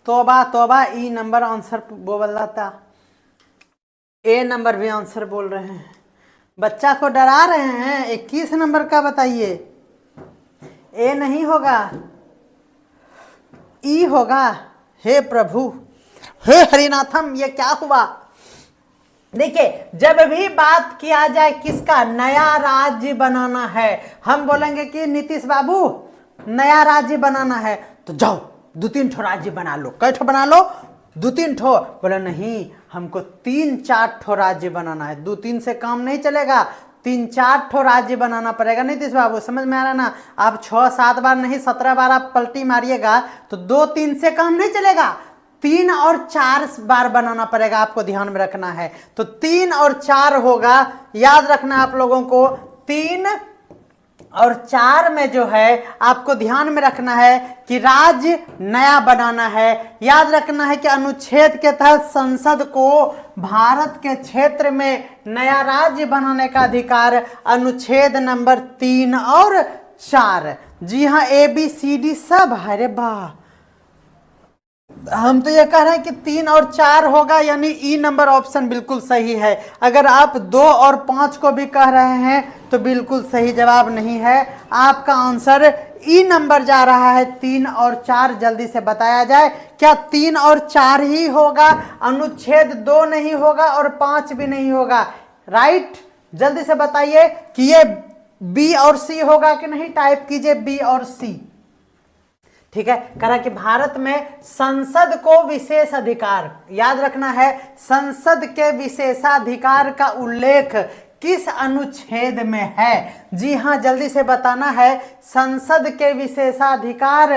तोबा तोबा, ई नंबर आंसर बोल रहा था, ए नंबर भी आंसर बोल रहे हैं। बच्चा को डरा रहे हैं। 21 नंबर का बताइए। ए नहीं होगा, ई होगा। हे प्रभु, हे हरिनाथम, ये क्या हुआ? देखिए, जब भी बात किया जाए किसका, नया राज्य बनाना है, हम बोलेंगे कि नीतीश बाबू नया राज्य बनाना है, तो जाओ 2-3 ठो राज्य बना लो। कै ठो बना लो? 2-3 ठो। बोले नहीं, हमको 3-4 ठो राज्य बनाना है। 2-3 से काम नहीं चलेगा, 3-4 ठो राज्य बनाना पड़ेगा। नीतीश बाबू समझ में आ रहा ना? आप 6-7 बार नहीं 17 बार आप पलटी मारिएगा तो 2-3 से काम नहीं चलेगा, 3 और 4 बार बनाना पड़ेगा, आपको ध्यान में रखना है। तो 3 और 4 होगा, याद रखना आप लोगों को। 3 और 4 में जो है आपको ध्यान में रखना है कि राज्य नया बनाना है। याद रखना है कि अनुच्छेद के तहत संसद को भारत के क्षेत्र में नया राज्य बनाने का अधिकार अनुच्छेद नंबर 3 और 4। जी हाँ, ABCD सब। अरे वाह, हम तो ये कह रहे हैं कि 3 और 4 होगा, यानी ई नंबर ऑप्शन बिल्कुल सही है। अगर आप 2 और 5 को भी कह रहे हैं तो बिल्कुल सही जवाब नहीं है। आपका आंसर ई नंबर जा रहा है। 3 और 4 जल्दी से बताया जाए, क्या 3 और 4 ही होगा? अनुच्छेद 2 नहीं होगा और 5 भी नहीं होगा, राइट? जल्दी से बताइए कि ये बी और सी होगा कि नहीं। टाइप कीजिए बी और सी। ठीक है, कह रहा कि भारत में संसद को विशेष अधिकार, याद रखना है, संसद के विशेषाधिकार का उल्लेख किस अनुच्छेद में है? जी हाँ, जल्दी से बताना है। संसद के विशेषाधिकार,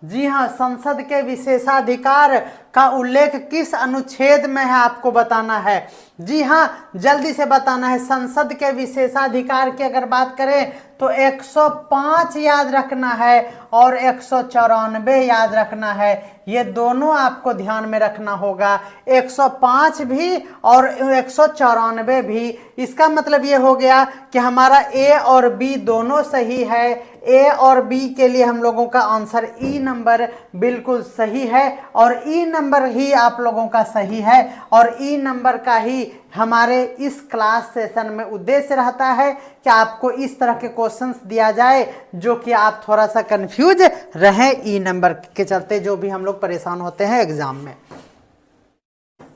जी हाँ, संसद के विशेषाधिकार का उल्लेख किस अनुच्छेद में है आपको बताना है। जी हाँ, जल्दी से बताना है। संसद के विशेषाधिकार की अगर बात करें तो 105 याद रखना है और 194 याद रखना है। ये दोनों आपको ध्यान में रखना होगा, 105 भी और 194 भी। इसका मतलब ये हो गया कि हमारा ए और बी दोनों सही है। ए और बी के लिए हम लोगों का आंसर ई नंबर बिल्कुल सही है और ई नंबर ही आप लोगों का सही है और ई नंबर का ही हमारे इस क्लास सेशन में उद्देश्य रहता है कि आपको इस तरह के क्वेश्चंस दिया जाए जो कि आप थोड़ा सा कंफ्यूज रहें ई नंबर के चलते, जो भी हम लोग परेशान होते हैं एग्जाम में।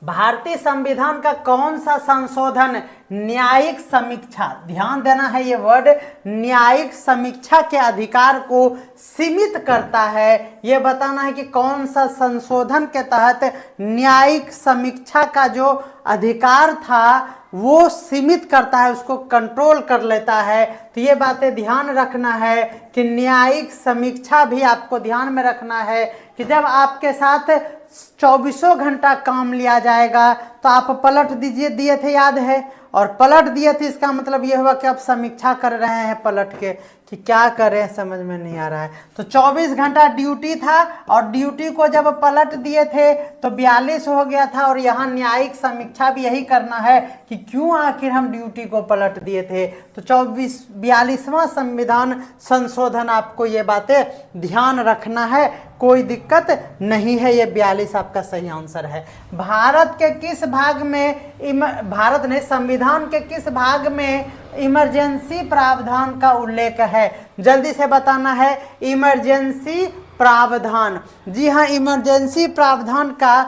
भारतीय संविधान का कौन सा संशोधन न्यायिक समीक्षा, ध्यान देना है ये वर्ड, न्यायिक समीक्षा के अधिकार को सीमित करता है। ये बताना है कि कौन सा संशोधन के तहत न्यायिक समीक्षा का जो अधिकार था वो सीमित करता है, उसको कंट्रोल कर लेता है। तो ये बातें ध्यान रखना है कि न्यायिक समीक्षा भी आपको ध्यान में रखना है कि जब आपके साथ 24 घंटा काम लिया जाएगा तो आप पलट दिए थे, याद है, और पलट दिए थे, इसका मतलब ये हुआ कि आप समीक्षा कर रहे हैं पलट के कि क्या करें समझ में नहीं आ रहा है। तो 24 घंटा ड्यूटी था और ड्यूटी को जब पलट दिए थे तो 42 हो गया था और यहाँ न्यायिक समीक्षा भी यही करना है कि क्यों आखिर हम ड्यूटी को पलट दिए थे। तो 42वां संविधान संशोधन आपको ये बातें ध्यान रखना है, कोई दिक्कत नहीं है। ये 42 आपका सही आंसर है। भारत के किस भाग में संविधान के किस भाग में इमरजेंसी प्रावधान का उल्लेख है? जल्दी से बताना है। इमरजेंसी प्रावधान, जी हाँ, इमरजेंसी प्रावधान का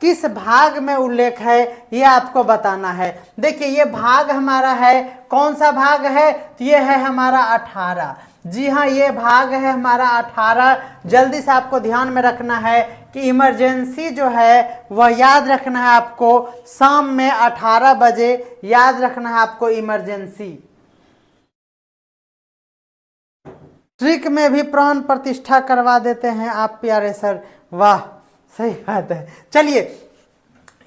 किस भाग में उल्लेख है ये आपको बताना है। देखिए ये भाग हमारा है, कौन सा भाग है? तो ये है हमारा 18। जी हाँ, ये भाग है हमारा 18। जल्दी से आपको ध्यान में रखना है कि इमरजेंसी जो है वह याद रखना है आपको शाम में 18 बजे याद रखना है आपको इमरजेंसी। ट्रिक में भी प्राण प्रतिष्ठा करवा देते हैं आप प्यारे सर, वाह सही बात है। चलिए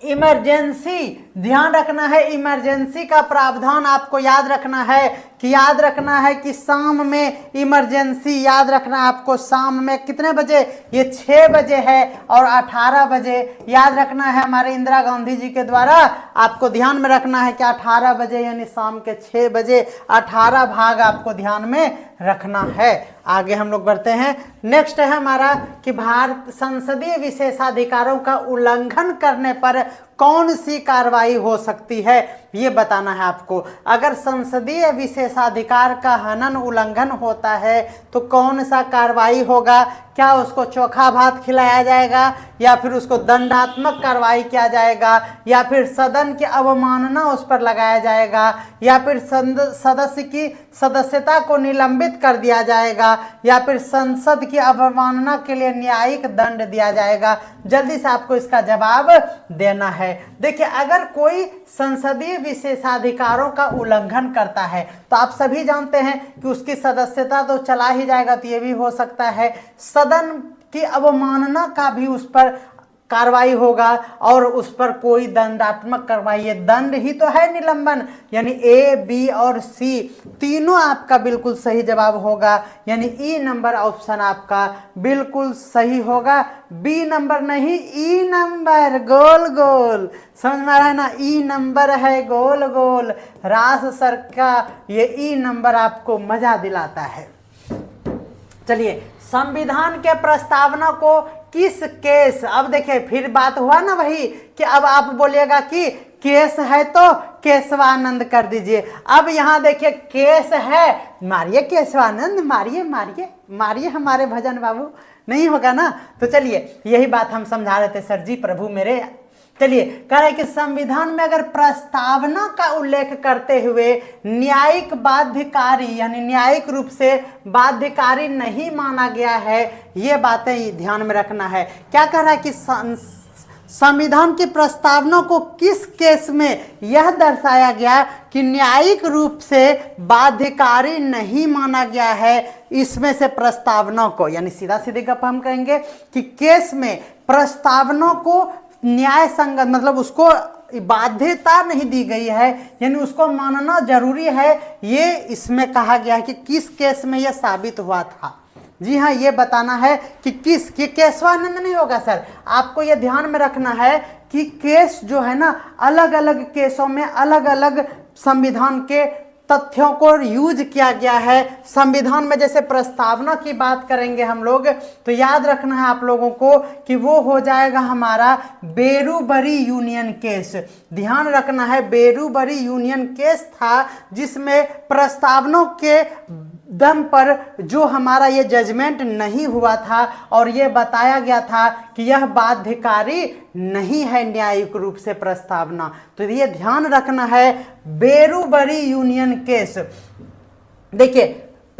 इमरजेंसी ध्यान रखना है, इमरजेंसी का प्रावधान आपको याद रखना है कि शाम में इमरजेंसी याद रखना है आपको। शाम में कितने बजे? ये 6 बजे है और 18 बजे याद रखना है। हमारे इंदिरा गांधी जी के द्वारा आपको ध्यान में रखना है कि 18 बजे यानी शाम के 6 बजे 18 भाग आपको ध्यान में रखना है। आगे हम लोग बढ़ते हैं। नेक्स्ट है हमारा कि भारत संसदीय विशेषाधिकारों का उल्लंघन करने पर कौन सी कार्रवाई हो सकती है, ये बताना है आपको। अगर संसदीय विशेषाधिकार का हनन उल्लंघन होता है तो कौन सा कार्रवाई होगा? क्या उसको चोखा भात खिलाया जाएगा या फिर उसको दंडात्मक कार्रवाई किया जाएगा या फिर सदन की अवमानना उस पर लगाया जाएगा या फिर सदस्य की सदस्यता को निलंबित कर दिया जाएगा या फिर संसद की अवमानना के लिए न्यायिक दंड दिया जाएगा? जल्दी से आपको इसका जवाब देना है। देखिए अगर कोई संसदीय विशेषाधिकारों का उल्लंघन करता है तो आप सभी जानते हैं कि उसकी सदस्यता तो चला ही जाएगा, तो ये भी हो सकता है सदन की अवमानना का भी उस पर कार्रवाई होगा और उस पर कोई दंडात्मक कार्रवाई, ये दंड ही तो है निलंबन। यानी ए, बी और सी तीनों आपका बिल्कुल सही जवाब होगा, यानी ई नंबर ऑप्शन आपका बिल्कुल सही होगा। बी नंबर नहीं, ई नंबर गोल गोल, समझ में आ रहा है ना? ई नंबर है गोल गोल, रास सर का ये ई नंबर आपको मजा दिलाता है। चलिए संविधान के प्रस्तावना को किस केस, अब देखिए फिर बात हुआ ना वही कि अब आप बोलिएगा कि केस है तो केशवानंद कर दीजिए। अब यहाँ देखिए केस है, मारिए केशवानंद, मारिए मारिए मारिए हमारे भजन बाबू, नहीं होगा ना? तो चलिए यही बात हम समझा रहे थे सर जी, प्रभु मेरे। चलिए कह रहे कि संविधान में अगर प्रस्तावना का उल्लेख करते हुए न्यायिक बाध्यकारी यानी न्यायिक रूप से बाध्यकारी नहीं माना गया है, ये बातें ध्यान में रखना है। क्या कह रहा है कि संविधान की प्रस्तावना को किस केस में यह दर्शाया गया कि न्यायिक रूप से बाध्यकारी नहीं माना गया है, इसमें से प्रस्तावना को, यानी सीधा सीधे गप हम कहेंगे कि केस में प्रस्तावना को न्याय संगत, मतलब उसको बाध्यता नहीं दी गई है, यानी उसको मानना जरूरी है, ये इसमें कहा गया है कि किस केस में यह साबित हुआ था। जी हाँ, ये बताना है कि किस, कि केशवानंद नहीं होगा सर, आपको ये ध्यान में रखना है कि केस जो है ना, अलग अलग केसों में अलग अलग संविधान के तथ्यों को यूज किया गया है। संविधान में जैसे प्रस्तावना की बात करेंगे हम लोग, तो याद रखना है आप लोगों को कि वो हो जाएगा हमारा बेरूबरी यूनियन केस। ध्यान रखना है, बेरूबरी यूनियन केस था जिसमें प्रस्तावना के दम पर जो हमारा ये जजमेंट नहीं हुआ था और ये बताया गया था कि यह बाध्यकारी नहीं है न्यायिक रूप से प्रस्तावना। तो ये ध्यान रखना है, बेरूबरी यूनियन केस। देखिए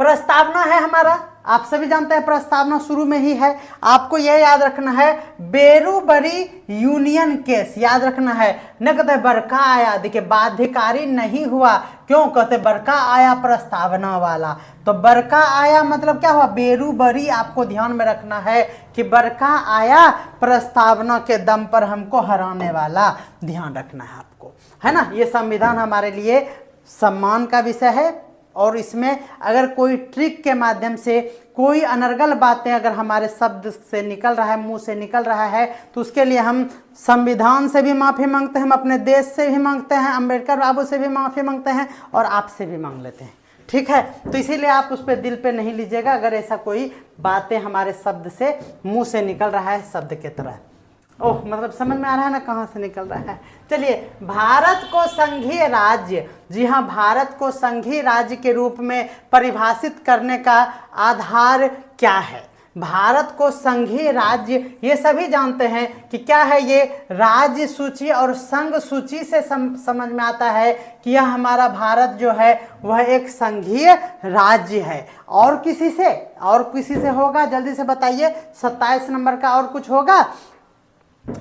प्रस्तावना है हमारा, आप सभी जानते हैं प्रस्तावना शुरू में ही है, आपको यह याद रखना है बेरूबरी यूनियन केस, याद रखना है। न कहते बरका आया, देखिए बाध्यकारी नहीं हुआ, क्यों कहते बरका आया प्रस्तावना वाला, तो बरका आया मतलब क्या हुआ, बेरूबरी, आपको ध्यान में रखना है कि बरका आया प्रस्तावना के दम पर हमको हराने वाला, ध्यान रखना है आपको, है ना। ये संविधान हमारे लिए सम्मान का विषय है और इसमें अगर कोई ट्रिक के माध्यम से कोई अनर्गल बातें अगर हमारे शब्द से निकल रहा है, मुंह से निकल रहा है, तो उसके लिए हम संविधान से भी माफ़ी मांगते हैं, हम अपने देश से भी मांगते हैं, अम्बेडकर बाबू से भी माफ़ी मांगते हैं और आपसे भी मांग लेते हैं, ठीक है। तो इसीलिए आप उस पर दिल पे नहीं लीजिएगा अगर ऐसा कोई बातें हमारे शब्द से मुंह से निकल रहा है शब्द के तरह। ओह, मतलब समझ में आ रहा है ना कहाँ से निकल रहा है। चलिए, भारत को संघीय राज्य, जी हाँ, भारत को संघीय राज्य के रूप में परिभाषित करने का आधार क्या है। भारत को संघीय राज्य, ये सभी जानते हैं कि क्या है, ये राज्य सूची और संघ सूची से समझ में आता है कि यह हमारा भारत जो है वह एक संघीय राज्य है। और किसी से होगा, जल्दी से बताइए, 27 नंबर का और कुछ होगा?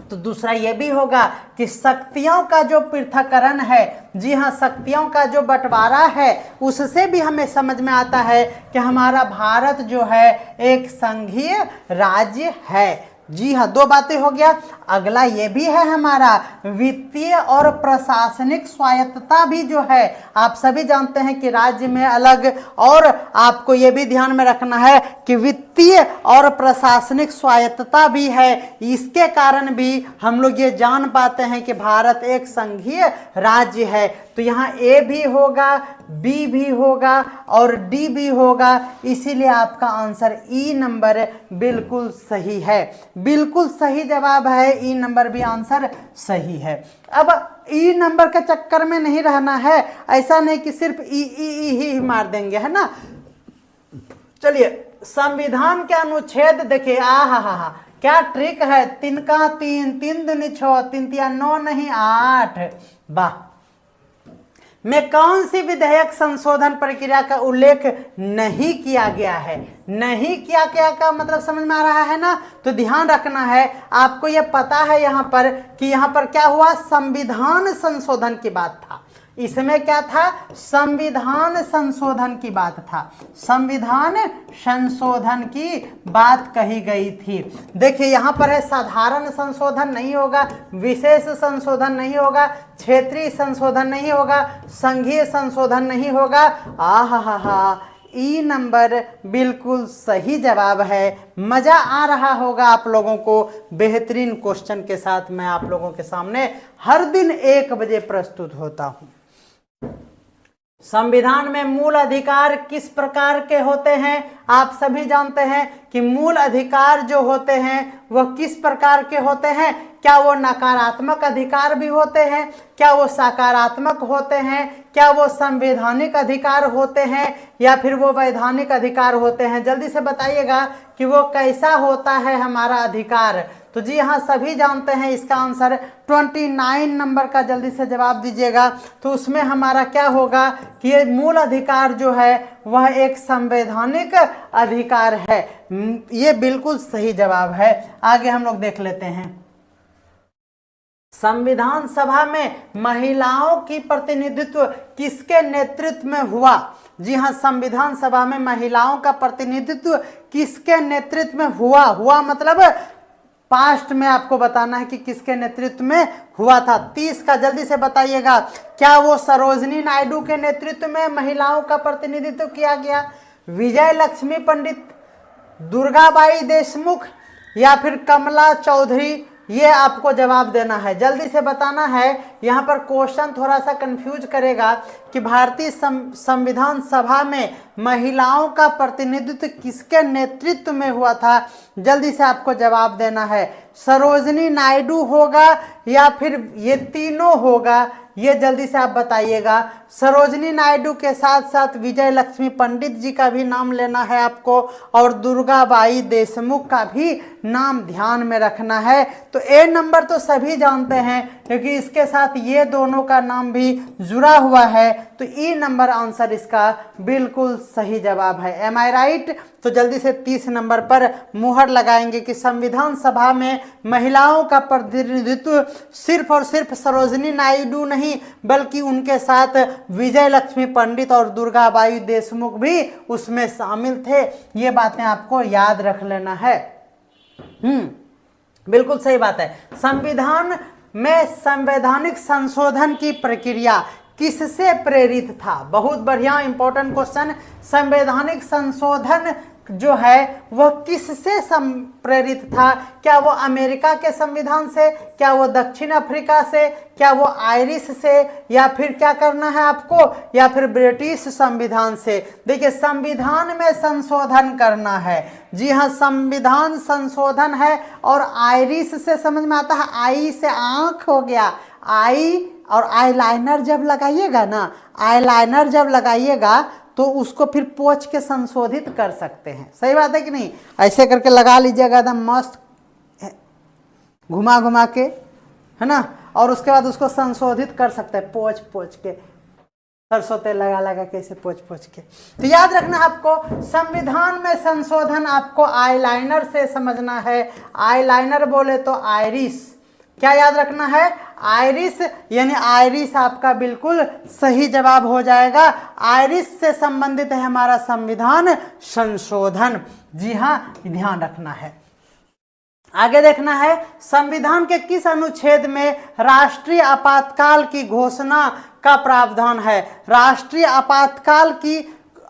तो दूसरा ये भी होगा कि शक्तियों का जो पृथक्करण है, जी हाँ, शक्तियों का जो बंटवारा है, उससे भी हमें समझ में आता है कि हमारा भारत जो है एक संघीय राज्य है। जी हाँ, दो बातें हो गया। अगला ये भी है हमारा वित्तीय और प्रशासनिक स्वायत्तता भी जो है, आप सभी जानते हैं कि राज्य में अलग, और आपको ये भी ध्यान में रखना है कि वित्तीय और प्रशासनिक स्वायत्तता भी है। इसके कारण भी हम लोग ये जान पाते हैं कि भारत एक संघीय राज्य है। तो यहाँ ए भी होगा, बी भी होगा और डी भी होगा, इसीलिए आपका आंसर ई नंबर बिल्कुल सही है। बिल्कुल सही जवाब है, ई नंबर भी आंसर सही है। अब ई नंबर के चक्कर में नहीं रहना है, ऐसा नहीं कि सिर्फ ई ही मार देंगे, है ना। चलिए, संविधान के अनुच्छेद देखिए, हा क्या ट्रिक है, 3 का 3, 3 दूनी 6, 3 तिया 9 नहीं 8, वाह। में कौन सी विधेयक संशोधन प्रक्रिया का उल्लेख नहीं किया गया है? नहीं किया गया का मतलब समझ में आ रहा है ना। तो ध्यान रखना है, आपको यह पता है यहाँ पर कि यहाँ पर क्या हुआ, संविधान संशोधन की बात था। इसमें क्या था, संविधान संशोधन की बात था, संविधान संशोधन की बात कही गई थी। देखिए यहाँ पर है, साधारण संशोधन नहीं होगा, विशेष संशोधन नहीं होगा, क्षेत्रीय संशोधन नहीं होगा, संघीय संशोधन नहीं होगा। आहा, ई नंबर बिल्कुल सही जवाब है। मजा आ रहा होगा आप लोगों को। बेहतरीन क्वेश्चन के साथ मैं आप लोगों के सामने हर दिन 1 बजे प्रस्तुत होता हूं। संविधान में मूल अधिकार किस प्रकार के होते हैं? आप सभी जानते हैं कि मूल अधिकार जो होते हैं वह किस प्रकार के होते हैं। क्या वो नकारात्मक अधिकार भी होते हैं, क्या वो सकारात्मक होते हैं, क्या वो संवैधानिक अधिकार होते हैं या फिर वो वैधानिक अधिकार होते हैं? जल्दी से बताइएगा कि वो कैसा होता है हमारा अधिकार। तो जी हाँ, सभी जानते हैं इसका आंसर 29 नंबर का जल्दी से जवाब दीजिएगा। तो उसमें हमारा क्या होगा कि ये मूल अधिकार जो है वह एक संवैधानिक अधिकार है। ये बिल्कुल सही जवाब है। आगे हम लोग देख लेते हैं। संविधान सभा में महिलाओं की प्रतिनिधित्व किसके नेतृत्व में हुआ? जी हाँ, संविधान सभा में महिलाओं का प्रतिनिधित्व किसके नेतृत्व में हुआ मतलब पास्ट में आपको बताना है कि किसके नेतृत्व में हुआ था। 30 का जल्दी से बताइएगा। क्या वो सरोजनी नायडू के नेतृत्व में महिलाओं का प्रतिनिधित्व किया गया, विजय लक्ष्मी पंडित, दुर्गाबाई देशमुख या फिर कमला चौधरी? ये आपको जवाब देना है, जल्दी से बताना है। यहाँ पर क्वेश्चन थोड़ा सा कंफ्यूज करेगा कि भारतीय संविधान सभा में महिलाओं का प्रतिनिधित्व किसके नेतृत्व में हुआ था। जल्दी से आपको जवाब देना है, सरोजनी नायडू होगा या फिर ये तीनों होगा, ये जल्दी से आप बताइएगा। सरोजनी नायडू के साथ साथ विजय लक्ष्मी पंडित जी का भी नाम लेना है आपको, और दुर्गाबाई देशमुख का भी नाम ध्यान में रखना है। तो ए नंबर तो सभी जानते हैं क्योंकि इसके साथ ये दोनों का नाम भी जुड़ा हुआ है, तो ई नंबर आंसर इसका बिल्कुल सही जवाब है। एम आई राइट? तो जल्दी से 30 नंबर पर मुहर लगाएंगे कि संविधान सभा में महिलाओं का प्रतिनिधित्व सिर्फ और सिर्फ सरोजनी नायडू नहीं बल्कि उनके साथ विजय लक्ष्मी पंडित और दुर्गाबाई देशमुख भी उसमें शामिल थे। ये बातें आपको याद रख लेना है। बिल्कुल सही बात है। संविधान में संवैधानिक संशोधन की प्रक्रिया किससे प्रेरित था? बहुत बढ़िया इंपॉर्टेंट क्वेश्चन। संवैधानिक संशोधन जो है वह किससे प्रेरित था? क्या वो अमेरिका के संविधान से, क्या वो दक्षिण अफ्रीका से, क्या वो आयरिश से, या फिर क्या करना है आपको, या फिर ब्रिटिश संविधान से? देखिए, संविधान में संशोधन करना है। जी हाँ, संविधान संशोधन है। और आयरिश से समझ में आता है, आई से आंख हो गया, आई, और आईलाइनर जब लगाइएगा ना, आईलाइनर जब लगाइएगा तो उसको फिर पोंछ के संशोधित कर सकते हैं। सही बात है कि नहीं? ऐसे करके लगा लीजिएगा एकदम मस्त घुमा घुमा के, है ना, और उसके बाद उसको संशोधित कर सकते हैं पोंछ पोंछ के, सरसों तेल लगा लगा के ऐसे पोंछ पोंछ के। तो याद रखना आपको, संविधान में संशोधन आपको आईलाइनर से समझना है। आईलाइनर बोले तो आयरिश, क्या याद रखना है? आयरिश, यानी आयरिश आपका बिल्कुल सही जवाब हो जाएगा। आयरिश से संबंधित है हमारा संविधान संशोधन। जी हाँ, ध्यान रखना है। आगे देखना है, संविधान के किस अनुच्छेद में राष्ट्रीय आपातकाल की घोषणा का प्रावधान है? राष्ट्रीय आपातकाल की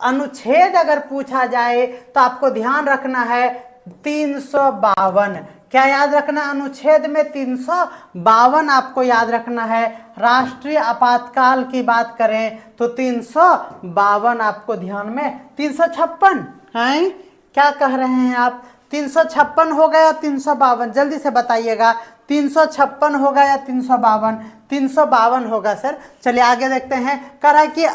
अनुच्छेद अगर पूछा जाए तो आपको ध्यान रखना है 352। क्या याद रखना? अनुच्छेद में 352 आपको याद रखना है। राष्ट्रीय आपातकाल की बात करें तो 352 आपको ध्यान में, 356 है, क्या कह रहे हैं आप? 356 हो गया 352? जल्दी से बताइएगा, 356 होगा या 352? 352 होगा सर। चलिए आगे देखते हैं। कह रहा है कि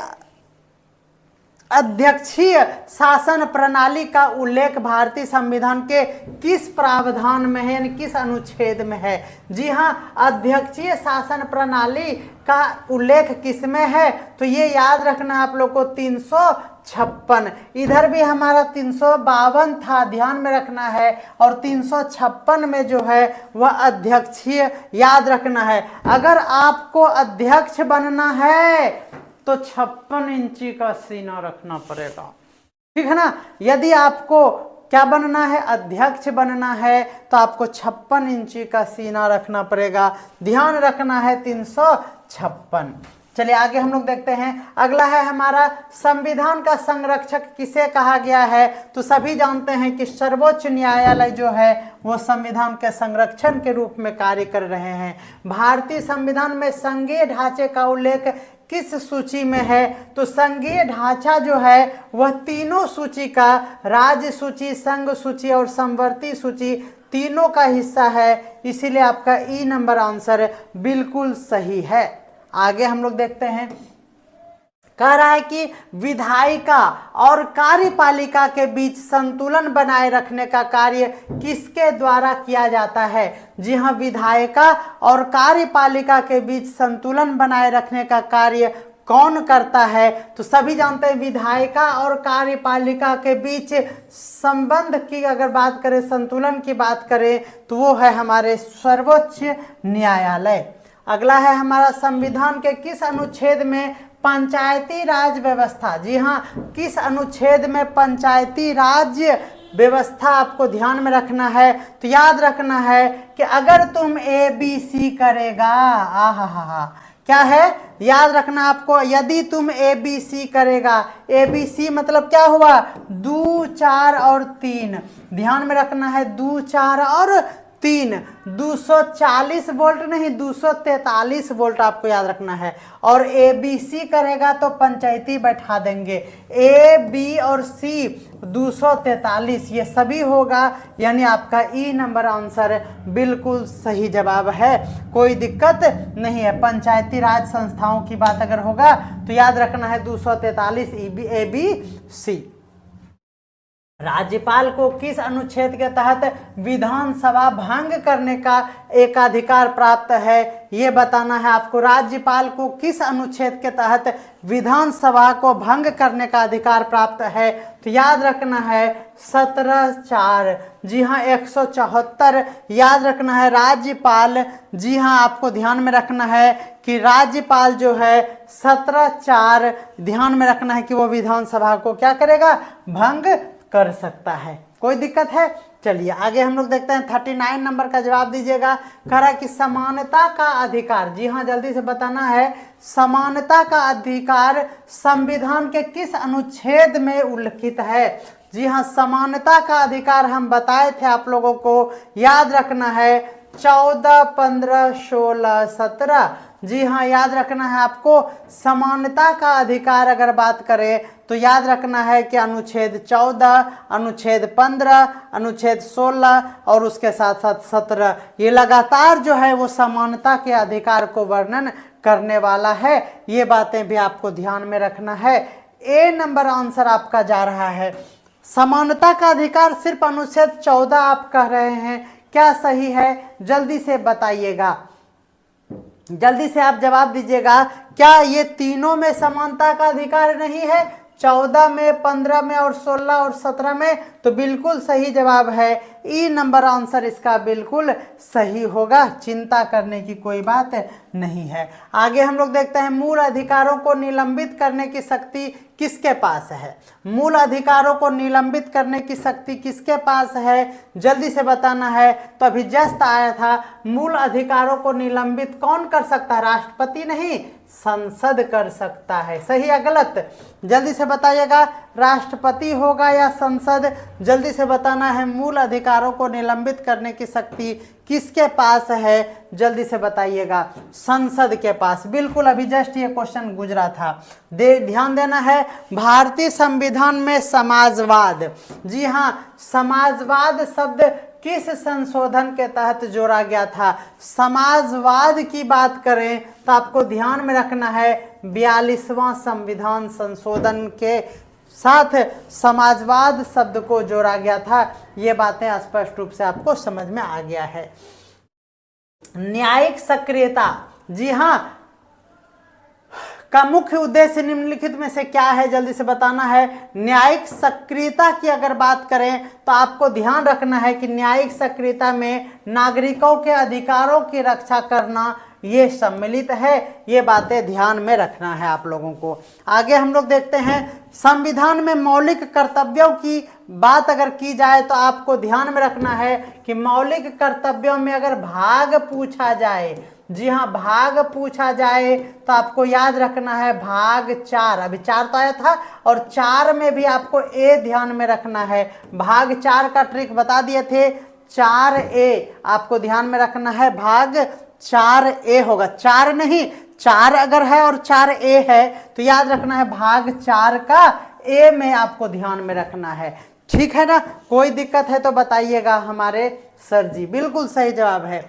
अध्यक्षीय शासन प्रणाली का उल्लेख भारतीय संविधान के किस प्रावधान में है, यानी किस अनुच्छेद में है? जी हाँ, अध्यक्षीय शासन प्रणाली का उल्लेख किस में है? तो ये याद रखना आप लोग को 356। इधर भी हमारा 352 था, ध्यान में रखना है, और 356 में जो है वह अध्यक्षीय याद रखना है। अगर आपको अध्यक्ष बनना है तो 56 इंची का सीना रखना पड़ेगा, ठीक है ना। यदि आपको क्या बनना है, अध्यक्ष बनना है, तो आपको 56 इंची का सीना रखना पड़ेगा। ध्यान रखना है 356। चलिए आगे हम लोग देखते हैं। अगला है हमारा, संविधान का संरक्षक किसे कहा गया है? तो सभी जानते हैं कि सर्वोच्च न्यायालय जो है वो संविधान के संरक्षण के रूप में कार्य कर रहे हैं। भारतीय संविधान में संघीय ढांचे का उल्लेख किस सूची में है? तो संघीय ढांचा जो है वह तीनों सूची का, राज्य सूची, संघ सूची और समवर्ती सूची, तीनों का हिस्सा है। इसीलिए आपका ई नंबर आंसर बिल्कुल सही है। आगे हम लोग देखते हैं। कह रहा है कि विधायिका और कार्यपालिका के बीच संतुलन बनाए रखने का कार्य किसके द्वारा किया जाता है? जी हाँ, विधायिका और कार्यपालिका के बीच संतुलन बनाए रखने का कार्य कौन करता है? तो सभी जानते हैं विधायिका और कार्यपालिका के बीच संबंध की अगर बात करें, संतुलन की बात करें, तो वो है हमारे सर्वोच्च न्यायालय। अगला है हमारा संविधान के किस अनुच्छेद में पंचायती राज व्यवस्था, जी हाँ, किस अनुच्छेद में पंचायती राज व्यवस्था आपको ध्यान में रखना है। तो याद रखना है कि अगर तुम ABC करेगा, आहा क्या है, याद रखना आपको, यदि तुम ABC करेगा, ABC मतलब क्या हुआ, 2, 4 और 3, ध्यान में रखना है 2, 4 और 3, 240 वोल्ट नहीं 243 वोल्ट आपको याद रखना है। और ABC करेगा तो पंचायती बैठा देंगे, A, B और C 243, ये सभी होगा, यानी आपका ई नंबर आंसर बिल्कुल सही जवाब है, कोई दिक्कत नहीं है। पंचायती राज संस्थाओं की बात अगर होगा तो याद रखना है 243 ABC। राज्यपाल को किस अनुच्छेद के तहत विधानसभा भंग करने का एकाधिकार प्राप्त है, ये बताना है आपको। राज्यपाल को किस अनुच्छेद के तहत विधानसभा को भंग करने का अधिकार प्राप्त है, तो याद रखना है 17(4), जी हाँ 174, याद रखना है राज्यपाल, जी हाँ आपको ध्यान में रखना है कि राज्यपाल जो है 17(4), ध्यान में रखना है कि वो विधानसभा को क्या करेगा, भंग कर सकता है, कोई दिक्कत है। चलिए आगे हम लोग देखते हैं 39 नंबर का जवाब दीजिएगा। कह रहा है कि समानता का अधिकार, जी हाँ जल्दी से बताना है, समानता का अधिकार संविधान के किस अनुच्छेद में उल्लिखित है। जी हाँ, समानता का अधिकार हम बताए थे आप लोगों को, याद रखना है 14, 15, 16, 17, जी हाँ याद रखना है आपको। समानता का अधिकार अगर बात करें तो याद रखना है कि अनुच्छेद 14, अनुच्छेद 15, अनुच्छेद 16 और उसके साथ साथ 17, ये लगातार जो है वो समानता के अधिकार को वर्णन करने वाला है, ये बातें भी आपको ध्यान में रखना है। ए नंबर आंसर आपका जा रहा है। समानता का अधिकार सिर्फ अनुच्छेद 14 आप कह रहे हैं, क्या सही है, जल्दी से बताइएगा, जल्दी से आप जवाब दीजिएगा। क्या ये तीनों में समानता का अधिकार नहीं है, 14 में, 15 में और 16 और 17 में? तो बिल्कुल सही जवाब है, ई नंबर आंसर इसका बिल्कुल सही होगा, चिंता करने की कोई बात नहीं है। आगे हम लोग देखते हैं मूल अधिकारों को निलंबित करने की शक्ति किसके पास है। मूल अधिकारों को निलंबित करने की शक्ति किसके पास है, जल्दी से बताना है। तो अभी जस्ट आया था, मूल अधिकारों को निलंबित कौन कर सकता है, राष्ट्रपति नहीं, संसद कर सकता है। सही या गलत, जल्दी से बताइएगा, राष्ट्रपति होगा या संसद, जल्दी से बताना है। मूल अधिकारों को निलंबित करने की शक्ति किसके पास है, जल्दी से बताइएगा, संसद के पास। बिल्कुल अभी जस्ट ये क्वेश्चन गुजरा था, ध्यान देना है। भारतीय संविधान में समाजवाद, जी हाँ समाजवाद शब्द किस संशोधन के तहत जोड़ा गया था। समाजवाद की बात करें तो आपको ध्यान में रखना है 42वां संविधान संशोधन के साथ समाजवाद शब्द को जोड़ा गया था, ये बातें स्पष्ट रूप से आपको समझ में आ गया है। न्यायिक सक्रियता, जी हाँ का मुख्य उद्देश्य निम्नलिखित में से क्या है, जल्दी से बताना है। न्यायिक सक्रियता की अगर बात करें तो आपको ध्यान रखना है कि न्यायिक सक्रियता में नागरिकों के अधिकारों की रक्षा करना ये सम्मिलित है, ये बातें ध्यान में रखना है आप लोगों को। आगे हम लोग देखते हैं संविधान में मौलिक कर्तव्यों की बात अगर की जाए तो आपको ध्यान में रखना है कि मौलिक कर्तव्यों में अगर भाग पूछा जाए, जी हाँ भाग पूछा जाए तो आपको याद रखना है भाग 4, अभी 4 तो आया था, और 4 में भी आपको ए ध्यान में रखना है। भाग 4 का ट्रिक बता दिए थे, 4A आपको ध्यान में रखना है, भाग 4A होगा, 4 नहीं, 4 अगर है और 4A है तो याद रखना है भाग 4 का ए में आपको ध्यान में रखना है, ठीक है ना। कोई दिक्कत है तो बताइएगा हमारे सर जी, बिल्कुल सही जवाब है।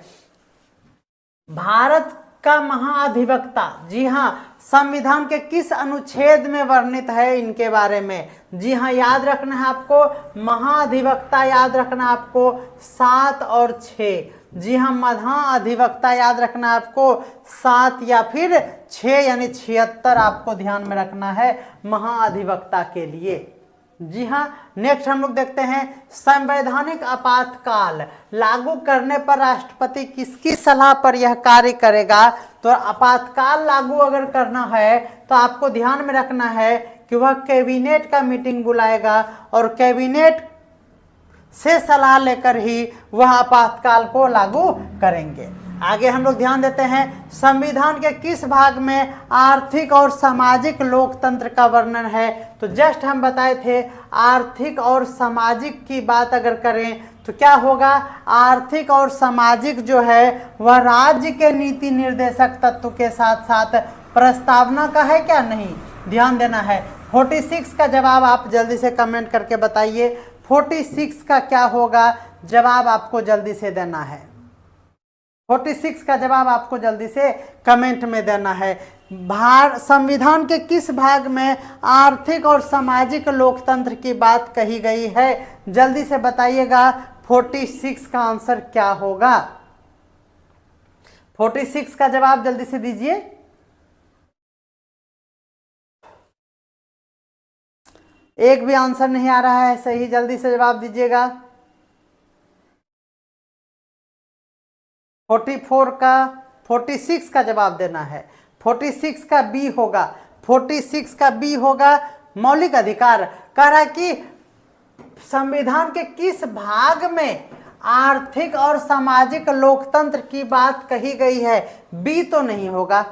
भारत का महाधिवक्ता, जी हाँ संविधान के किस अनुच्छेद में वर्णित है, इनके बारे में, जी हाँ याद रखना है आपको, महाधिवक्ता याद रखना आपको 7 और 6, जी हाँ महाधिवक्ता याद रखना आपको 7 या फिर 6 यानी 76 आपको ध्यान में रखना है महाधिवक्ता के लिए, जी हाँ। नेक्स्ट हम लोग देखते हैं संवैधानिक आपातकाल लागू करने पर राष्ट्रपति किसकी सलाह पर यह कार्य करेगा। तो आपातकाल लागू अगर करना है तो आपको ध्यान में रखना है कि वह कैबिनेट का मीटिंग बुलाएगा और कैबिनेट से सलाह लेकर ही वह आपातकाल को लागू करेंगे। आगे हम लोग ध्यान देते हैं संविधान के किस भाग में आर्थिक और सामाजिक लोकतंत्र का वर्णन है। तो जस्ट हम बताए थे आर्थिक और सामाजिक की बात अगर करें तो क्या होगा, आर्थिक और सामाजिक जो है वह राज्य के नीति निर्देशक तत्व के साथ साथ प्रस्तावना का है क्या, नहीं, ध्यान देना है। 46 का जवाब आप जल्दी से कमेंट करके बताइए, 46 का क्या होगा जवाब आपको जल्दी से देना है। 46 का जवाब आपको जल्दी से कमेंट में देना है। संविधान के किस भाग में आर्थिक और सामाजिक लोकतंत्र की बात कही गई है, जल्दी से बताइएगा 46 का आंसर क्या होगा। 46 का जवाब जल्दी से दीजिए। एक भी आंसर नहीं आ रहा है सही, जल्दी से जवाब दीजिएगा। 46 का जवाब देना है। 46 का बी होगा, 46 का बी होगा मौलिक अधिकार। कह रहा है कि संविधान के किस भाग में आर्थिक और सामाजिक लोकतंत्र की बात कही गई है, बी तो नहीं होगा,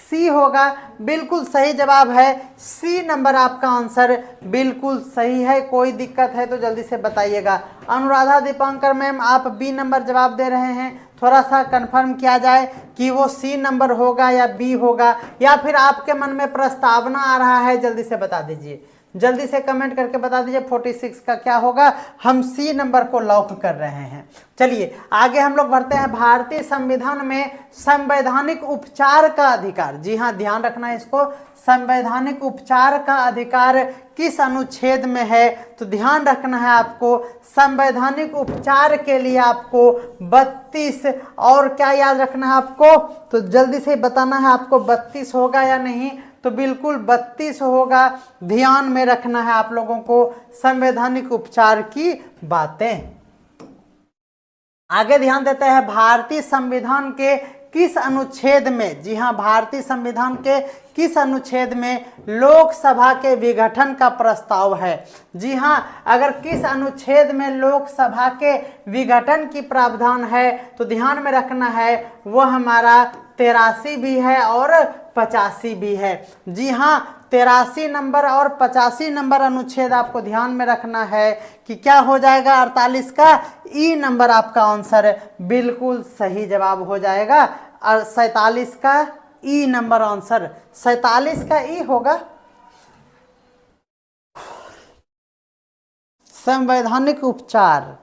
सी होगा। बिल्कुल सही जवाब है सी नंबर, आपका आंसर बिल्कुल सही है। कोई दिक्कत है तो जल्दी से बताइएगा। अनुराधा दीपांकर मैम आप बी नंबर जवाब दे रहे हैं, थोड़ा सा कंफर्म किया जाए कि वो सी नंबर होगा या बी होगा, या फिर आपके मन में प्रस्तावना आ रहा है, जल्दी से बता दीजिए, जल्दी से कमेंट करके बता दीजिए 46 का क्या होगा। हम सी नंबर को लॉक कर रहे हैं। चलिए आगे हम लोग बढ़ते हैं। भारतीय संविधान में संवैधानिक उपचार का अधिकार, जी हाँ ध्यान रखना है इसको, संवैधानिक उपचार का अधिकार किस अनुच्छेद में है। तो ध्यान रखना है आपको, संवैधानिक उपचार के लिए आपको 32 और क्या याद रखना है आपको, तो जल्दी से बताना है आपको 32 होगा या नहीं। तो बिल्कुल 32 होगा, ध्यान में रखना है आप लोगों को संवैधानिक उपचार की बातें। आगे ध्यान देते हैं भारतीय संविधान के किस अनुच्छेद में, जी हाँ भारतीय संविधान के किस अनुच्छेद में लोकसभा के विघटन का प्रस्ताव है। जी हाँ, अगर किस अनुच्छेद में लोकसभा के विघटन की प्रावधान है तो ध्यान में रखना है वो हमारा 83 भी है और 85 भी है। जी हाँ 83 नंबर और 85 नंबर अनुच्छेद आपको ध्यान में रखना है कि क्या हो जाएगा, 48 का ई नंबर आपका आंसर बिल्कुल सही जवाब हो जाएगा। और 47 का ई नंबर आंसर, 47 का ई होगा संवैधानिक उपचार,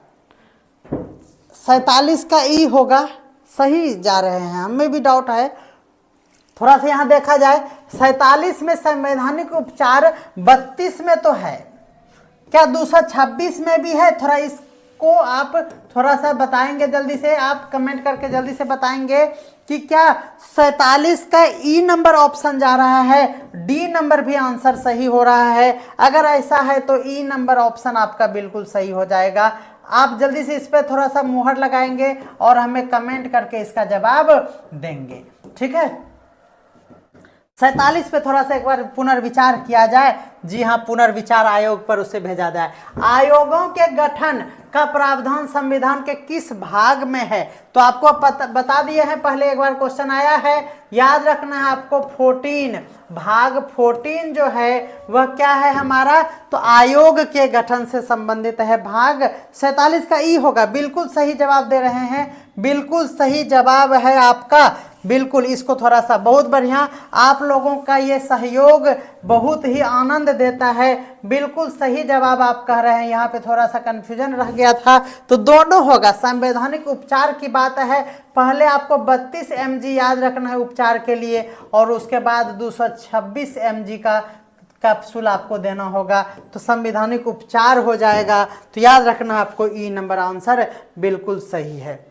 47 का ई होगा। सही जा रहे हैं, हमें भी डाउट है, थोड़ा सा यहाँ देखा जाए 47 में संवैधानिक उपचार, 32 में तो है, क्या 226 में भी है, थोड़ा इसको आप थोड़ा सा बताएंगे जल्दी से, आप कमेंट करके जल्दी से बताएंगे कि क्या 47 का ई नंबर ऑप्शन जा रहा है, डी नंबर भी आंसर सही हो रहा है। अगर ऐसा है तो ई नंबर ऑप्शन आपका बिल्कुल सही हो जाएगा। आप जल्दी से इस पर थोड़ा सा मुहर लगाएंगे और हमें कमेंट करके इसका जवाब देंगे, ठीक है। 47 पे थोड़ा सा एक बार पुनर्विचार किया जाए। जी हाँ, पुनर्विचार आयोग पर उसे भेजा जाए। आयोगों के गठन का प्रावधान संविधान के किस भाग में है, तो आपको बता दिए हैं, पहले एक बार क्वेश्चन आया है, याद रखना है आपको 14 भाग 14 जो है वह क्या है हमारा, तो आयोग के गठन से संबंधित है। भाग 47 का ई होगा, बिल्कुल सही जवाब दे रहे हैं, बिल्कुल सही जवाब है आपका, बिल्कुल। इसको थोड़ा सा बहुत बढ़िया, आप लोगों का ये सहयोग बहुत ही आनंद देता है, बिल्कुल सही जवाब आप कह रहे हैं। यहाँ पे थोड़ा सा कंफ्यूजन रह गया था, तो दोनों होगा। संवैधानिक उपचार की बात है, पहले आपको 32 mg याद रखना है उपचार के लिए, और उसके बाद 226 mg का कैप्सूल आपको देना होगा, तो संवैधानिक उपचार हो जाएगा। तो याद रखना आपको ई नंबर आंसर बिल्कुल सही है।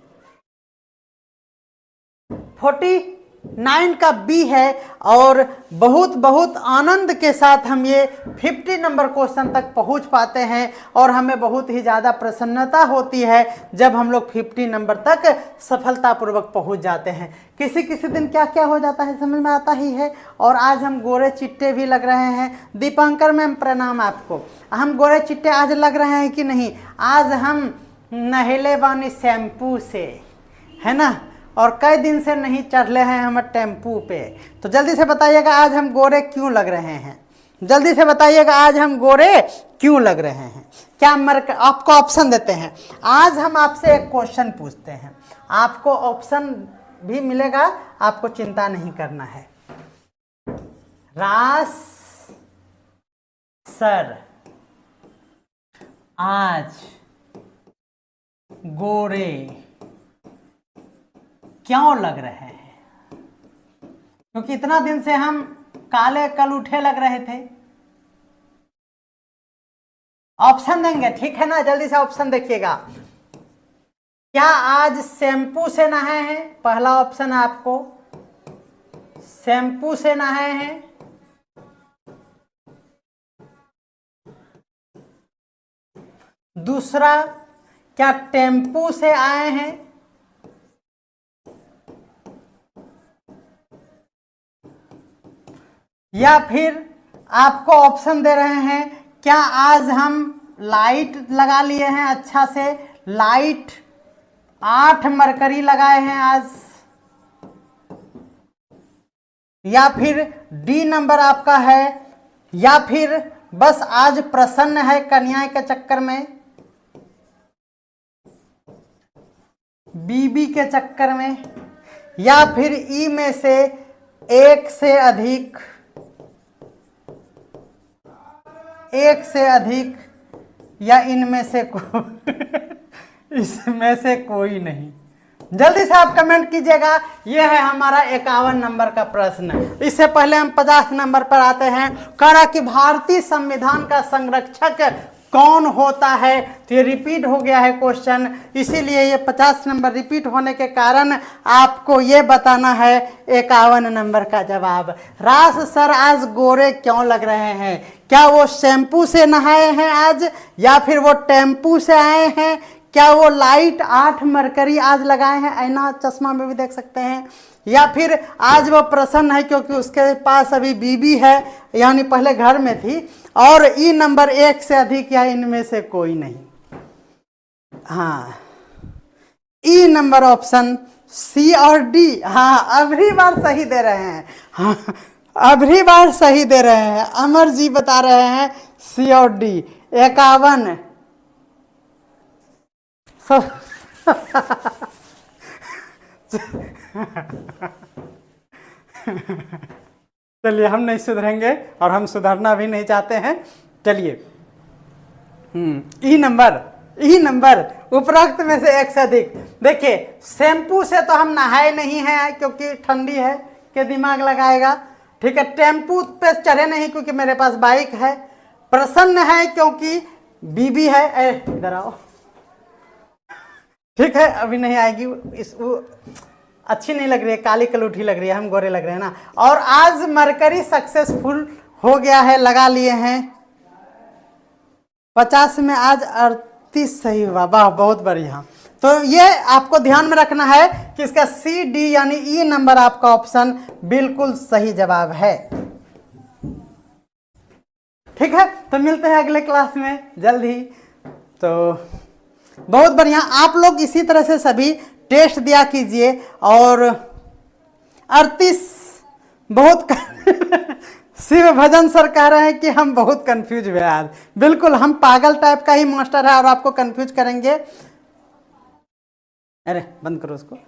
9 का बी है। और बहुत बहुत आनंद के साथ हम ये 50 नंबर क्वेश्चन तक पहुंच पाते हैं और हमें बहुत ही ज़्यादा प्रसन्नता होती है जब हम लोग 50 नंबर तक सफलतापूर्वक पहुंच जाते हैं। किसी किसी दिन क्या क्या हो जाता है समझ में आता ही है। और आज हम गोरे चिट्टे भी लग रहे हैं। दीपांकर मैम प्रणाम आपको। हम गोरे चिट्टे आज लग रहे हैं कि नहीं? आज हम नहले बानी शैम्पू से, है ना, और कई दिन से नहीं चढ़ले हैं हम टेम्पू पे। तो जल्दी से बताइएगा आज हम गोरे क्यों लग रहे हैं? जल्दी से बताइएगा आज हम गोरे क्यों लग रहे हैं? क्या आपको ऑप्शन देते हैं। आज हम आपसे एक क्वेश्चन पूछते हैं, आपको ऑप्शन भी मिलेगा, आपको चिंता नहीं करना है। रास सर आज गोरे क्यों लग रहे हैं? क्योंकि इतना दिन से हम काले कल उठे लग रहे थे। ऑप्शन देंगे, ठीक है ना? जल्दी से ऑप्शन देखिएगा। क्या आज शैम्पू से नहाए हैं? पहला ऑप्शन है आपको, शैम्पू से नहाए हैं। दूसरा, क्या टेम्पू से आए हैं? या फिर आपको ऑप्शन दे रहे हैं, क्या आज हम लाइट लगा लिए हैं अच्छा से, लाइट 8 मरकरी लगाए हैं आज। या फिर डी नंबर आपका है, या फिर बस आज प्रसन्न है कन्या के चक्कर में, बीबी के चक्कर में, या फिर ई में से एक से अधिक या इनमें से इसमें से कोई नहीं। जल्दी से आप कमेंट कीजिएगा। यह है हमारा 51 नंबर का प्रश्न। इससे पहले हम 50 नंबर पर आते हैं। कहा कि भारतीय संविधान का संरक्षक कौन होता है? तो ये रिपीट हो गया है क्वेश्चन, इसीलिए ये 50 नंबर रिपीट होने के कारण आपको ये बताना है 51 नंबर का जवाब। रास सर आज गोरे क्यों लग रहे हैं? क्या वो शैम्पू से नहाए हैं आज, या फिर वो टेम्पू से आए हैं? क्या वो लाइट 8 मरकरी आज लगाए हैं, ऐना चश्मा में भी देख सकते हैं? या फिर आज वो प्रसन्न है क्योंकि उसके पास अभी बीबी है, यानी पहले घर में थी। और ई नंबर 1 से अधिक या इनमें से कोई नहीं। हाँ, ई नंबर ऑप्शन सी और डी। हाँ, अभी बार सही दे रहे हैं। हाँ, अभी बार सही दे रहे हैं। अमर जी बता रहे हैं सी और डी। 51 चलिए, हम नहीं सुधरेंगे और हम सुधरना भी नहीं चाहते हैं। चलिए, ई नंबर उपरोक्त में से एक से अधिक। देखिए, शैम्पू से तो हम नहाए नहीं हैं क्योंकि ठंडी है के दिमाग लगाएगा, ठीक है। टेम्पू पे चढ़े नहीं क्योंकि मेरे पास बाइक है। प्रसन्न है क्योंकि बीबी है। इधर आओ, ठीक है, अभी नहीं आएगी। अच्छी नहीं लग रही है, काली कलूठी लग रही है, हम गोरे लग रहे हैं ना। और आज मरकरी सक्सेसफुल हो गया है, लगा लिए हैं। 50 में आज 38 सही हुआ। वाह, बहुत बढ़िया। तो ये आपको ध्यान में रखना है कि इसका सी डी यानी ई नंबर आपका ऑप्शन बिल्कुल सही जवाब है। ठीक है, तो मिलते हैं अगले क्लास में जल्द ही। तो बहुत बढ़िया, आप लोग इसी तरह से सभी टेस्ट दिया कीजिए। और 38 बहुत शिव भजन सर कह रहे हैं कि हम बहुत कंफ्यूज हुए आज। बिल्कुल, हम पागल टाइप का ही मास्टर है और आपको कंफ्यूज करेंगे। अरे बंद करो उसको।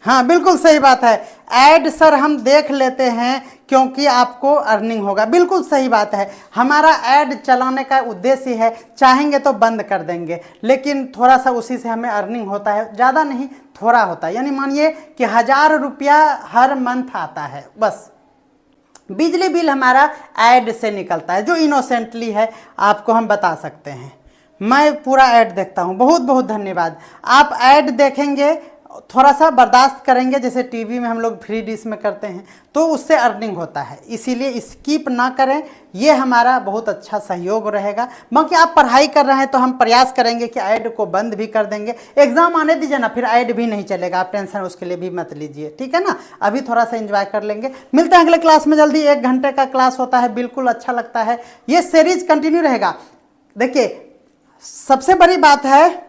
हाँ, बिल्कुल सही बात है। ऐड सर हम देख लेते हैं क्योंकि आपको अर्निंग होगा। बिल्कुल सही बात है। हमारा ऐड चलाने का उद्देश्य है, चाहेंगे तो बंद कर देंगे, लेकिन थोड़ा सा उसी से हमें अर्निंग होता है, ज़्यादा नहीं, थोड़ा होता है। यानी मानिए कि 1000 रुपया हर मंथ आता है, बस बिजली बिल हमारा ऐड से निकलता है, जो इनोसेंटली है, आपको हम बता सकते हैं। मैं पूरा ऐड देखता हूँ। बहुत बहुत धन्यवाद। आप ऐड देखेंगे, थोड़ा सा बर्दाश्त करेंगे, जैसे टीवी में हम लोग फ्री डिश में करते हैं, तो उससे अर्निंग होता है, इसीलिए स्किप ना करें, ये हमारा बहुत अच्छा सहयोग रहेगा। बाकी आप पढ़ाई कर रहे हैं तो हम प्रयास करेंगे कि ऐड को बंद भी कर देंगे। एग्जाम आने दीजिए ना, फिर ऐड भी नहीं चलेगा, आप टेंशन उसके लिए भी मत लीजिए, ठीक है ना। अभी थोड़ा सा एंजॉय कर लेंगे। मिलते हैं अगले क्लास में जल्दी। 1 घंटे का क्लास होता है, बिल्कुल अच्छा लगता है। ये सीरीज कंटिन्यू रहेगा। देखिए सबसे बड़ी बात है,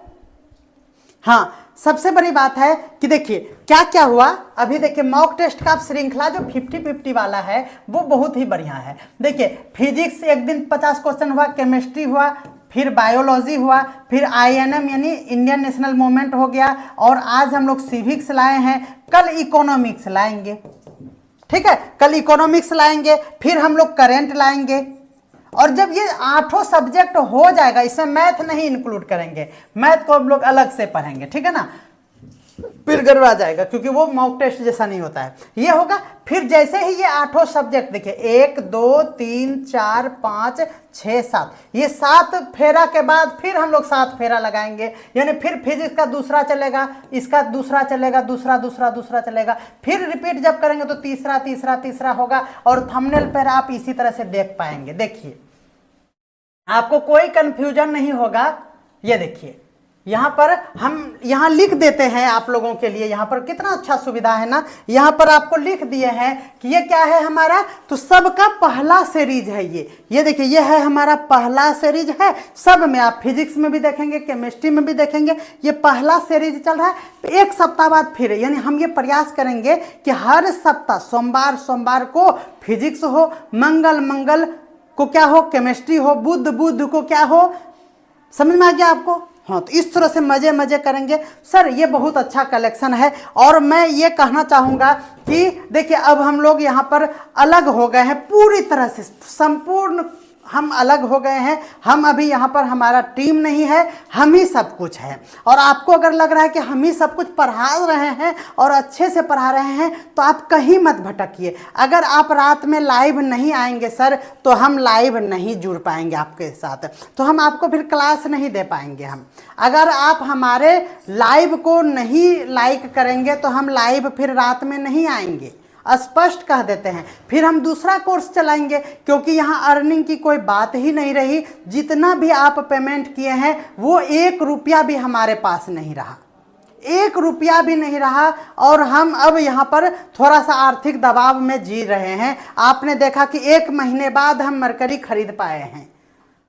हाँ सबसे बड़ी बात है कि देखिए क्या क्या हुआ। अभी देखिए मॉक टेस्ट का श्रृंखला जो 50-50 वाला है वो बहुत ही बढ़िया है। देखिए फिजिक्स एक दिन 50 क्वेश्चन हुआ, केमिस्ट्री हुआ, फिर बायोलॉजी हुआ, फिर INM यानी इंडियन नेशनल मूवमेंट हो गया, और आज हम लोग सिविक्स लाए हैं, कल इकोनॉमिक्स लाएंगे, ठीक है, कल इकोनॉमिक्स लाएंगे, फिर हम लोग करेंट लाएंगे। और जब ये 8 सब्जेक्ट हो जाएगा, इसमें मैथ नहीं इंक्लूड करेंगे, मैथ को हम लोग अलग से पढ़ेंगे, ठीक है ना, फिर गर्व आ जाएगा, क्योंकि वो मॉक टेस्ट जैसा नहीं होता है। ये होगा फिर जैसे ही ये 8 सब्जेक्ट, देखिए 1 2 3 4 5 6 7, ये 7 फेरा के बाद फिर हम लोग 7 फेरा लगाएंगे, यानी फिर फिजिक्स का दूसरा चलेगा, इसका दूसरा चलेगा, दूसरा दूसरा दूसरा चलेगा, फिर रिपीट जब करेंगे तो तीसरा तीसरा तीसरा होगा, और थंबनेल पर आप इसी तरह से देख पाएंगे। देखिए आपको कोई कंफ्यूजन नहीं होगा। ये देखिए यहाँ पर हम यहाँ लिख देते हैं आप लोगों के लिए, यहाँ पर कितना अच्छा सुविधा है ना, यहाँ पर आपको लिख दिए हैं कि ये क्या है हमारा, तो सबका पहला सीरीज है ये देखिए, ये है हमारा पहला सीरीज है। सब में आप फिजिक्स में भी देखेंगे, केमिस्ट्री में भी देखेंगे, ये पहला सीरीज चल रहा है। तो 1 सप्ताह बाद फिर, यानी हम ये प्रयास करेंगे कि हर सप्ताह सोमवार को फिजिक्स हो, मंगल को क्या हो, केमिस्ट्री हो, बुध को क्या हो, समझ में आ गया आपको। हाँ, तो इस तरह से मजे करेंगे सर, ये बहुत अच्छा कलेक्शन है। और मैं ये कहना चाहूँगा कि देखिए अब हम लोग यहाँ पर अलग हो गए हैं, पूरी तरह से संपूर्ण हम अलग हो गए हैं। हम अभी यहाँ पर हमारा टीम नहीं है, हम ही सब कुछ है। और आपको अगर लग रहा है कि हम ही सब कुछ पढ़ा रहे हैं और अच्छे से पढ़ा रहे हैं, तो आप कहीं मत भटकिए। अगर आप रात में लाइव नहीं आएंगे सर, तो हम लाइव नहीं जुड़ पाएंगे आपके साथ, तो हम आपको फिर क्लास नहीं दे पाएंगे। हम अगर आप हमारे लाइव को नहीं लाइक करेंगे, तो हम लाइव फिर रात में नहीं आएंगे, स्पष्ट कह देते हैं। फिर हम दूसरा कोर्स चलाएंगे, क्योंकि यहाँ अर्निंग की कोई बात ही नहीं रही। जितना भी आप पेमेंट किए हैं वो 1 रुपया भी हमारे पास नहीं रहा, 1 रुपया भी नहीं रहा। और हम अब यहाँ पर थोड़ा सा आर्थिक दबाव में जी रहे हैं। आपने देखा कि 1 महीने बाद हम मरकरी खरीद पाए हैं,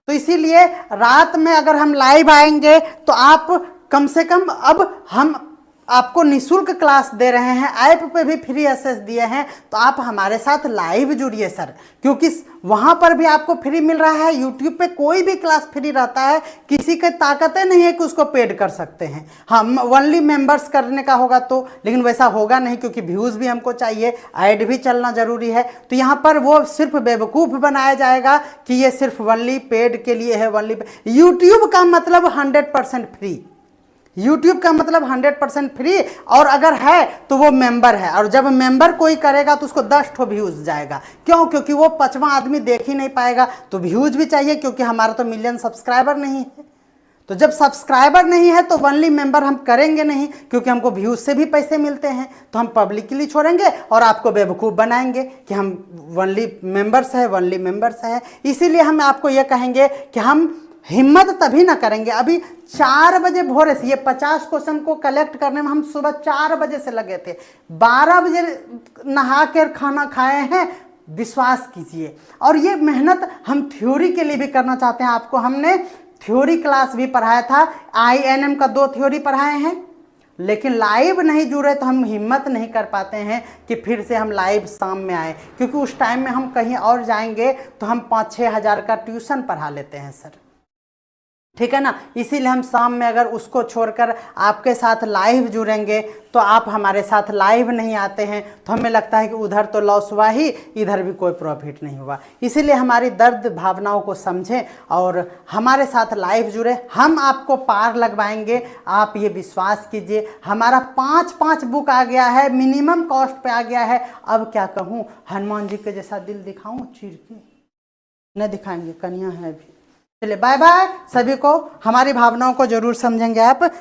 तो इसीलिए रात में अगर हम लाइव आएंगे तो आप कम से कम, अब हम आपको निःशुल्क क्लास दे रहे हैं, ऐप पे भी फ्री एक्सेस दिए हैं, तो आप हमारे साथ लाइव जुड़िए सर, क्योंकि वहाँ पर भी आपको फ्री मिल रहा है। यूट्यूब पे कोई भी क्लास फ्री रहता है, किसी की ताकतें नहीं है कि उसको पेड कर सकते हैं। हम ओनली मेंबर्स करने का होगा तो, लेकिन वैसा होगा नहीं, क्योंकि व्यूज़ भी हमको चाहिए, ऐड भी चलना ज़रूरी है। तो यहाँ पर वो सिर्फ बेवकूफ़ बनाया जाएगा कि ये सिर्फ ओनली पेड के लिए है, ओनली। यूट्यूब का मतलब 100% फ्री, YouTube का मतलब 100% फ्री, और अगर है तो वो मेंबर है। और जब मेंबर कोई करेगा तो उसको 10 ठो व्यूज़ जाएगा। क्यों? क्योंकि वो 5वां आदमी देख ही नहीं पाएगा, तो व्यूज़ भी चाहिए, क्योंकि हमारा तो मिलियन सब्सक्राइबर नहीं है। तो जब सब्सक्राइबर नहीं है तो ओनली मेंबर हम करेंगे नहीं, क्योंकि हमको व्यूज़ से भी पैसे मिलते हैं। तो हम पब्लिकली छोड़ेंगे और आपको बेवकूफ़ बनाएंगे कि हम ओनली मेंबर्स है, ओनली मेंबर्स है। इसीलिए हम आपको ये कहेंगे कि हम हिम्मत तभी ना करेंगे। अभी 4 बजे भोर से ये 50 क्वेश्चन को कलेक्ट करने में हम सुबह 4 बजे से लगे थे, 12 बजे नहा कर खाना खाए हैं, विश्वास कीजिए। और ये मेहनत हम थ्योरी के लिए भी करना चाहते हैं। आपको हमने थ्योरी क्लास भी पढ़ाया था, INM का 2 थ्योरी पढ़ाए हैं, लेकिन लाइव नहीं जुड़े तो हम हिम्मत नहीं कर पाते हैं कि फिर से हम लाइव शाम में आए, क्योंकि उस टाइम में हम कहीं और जाएंगे तो हम 5-6 हज़ार का ट्यूशन पढ़ा लेते हैं सर, ठीक है ना। इसीलिए हम शाम में अगर उसको छोड़कर आपके साथ लाइव जुड़ेंगे, तो आप हमारे साथ लाइव नहीं आते हैं, तो हमें लगता है कि उधर तो लॉस हुआ ही, इधर भी कोई प्रॉफिट नहीं हुआ। इसीलिए हमारी दर्द भावनाओं को समझें और हमारे साथ लाइव जुड़े, हम आपको पार लगवाएंगे, आप ये विश्वास कीजिए। हमारा 5-5 बुक आ गया है, मिनिमम कॉस्ट पे आ गया है। अब क्या कहूँ, हनुमान जी के जैसा दिल दिखाऊँ चीर के? नहीं दिखाएंगे, कन्या है अभी। चलिए बाय बाय सभी को। हमारी भावनाओं को जरूर समझेंगे आप।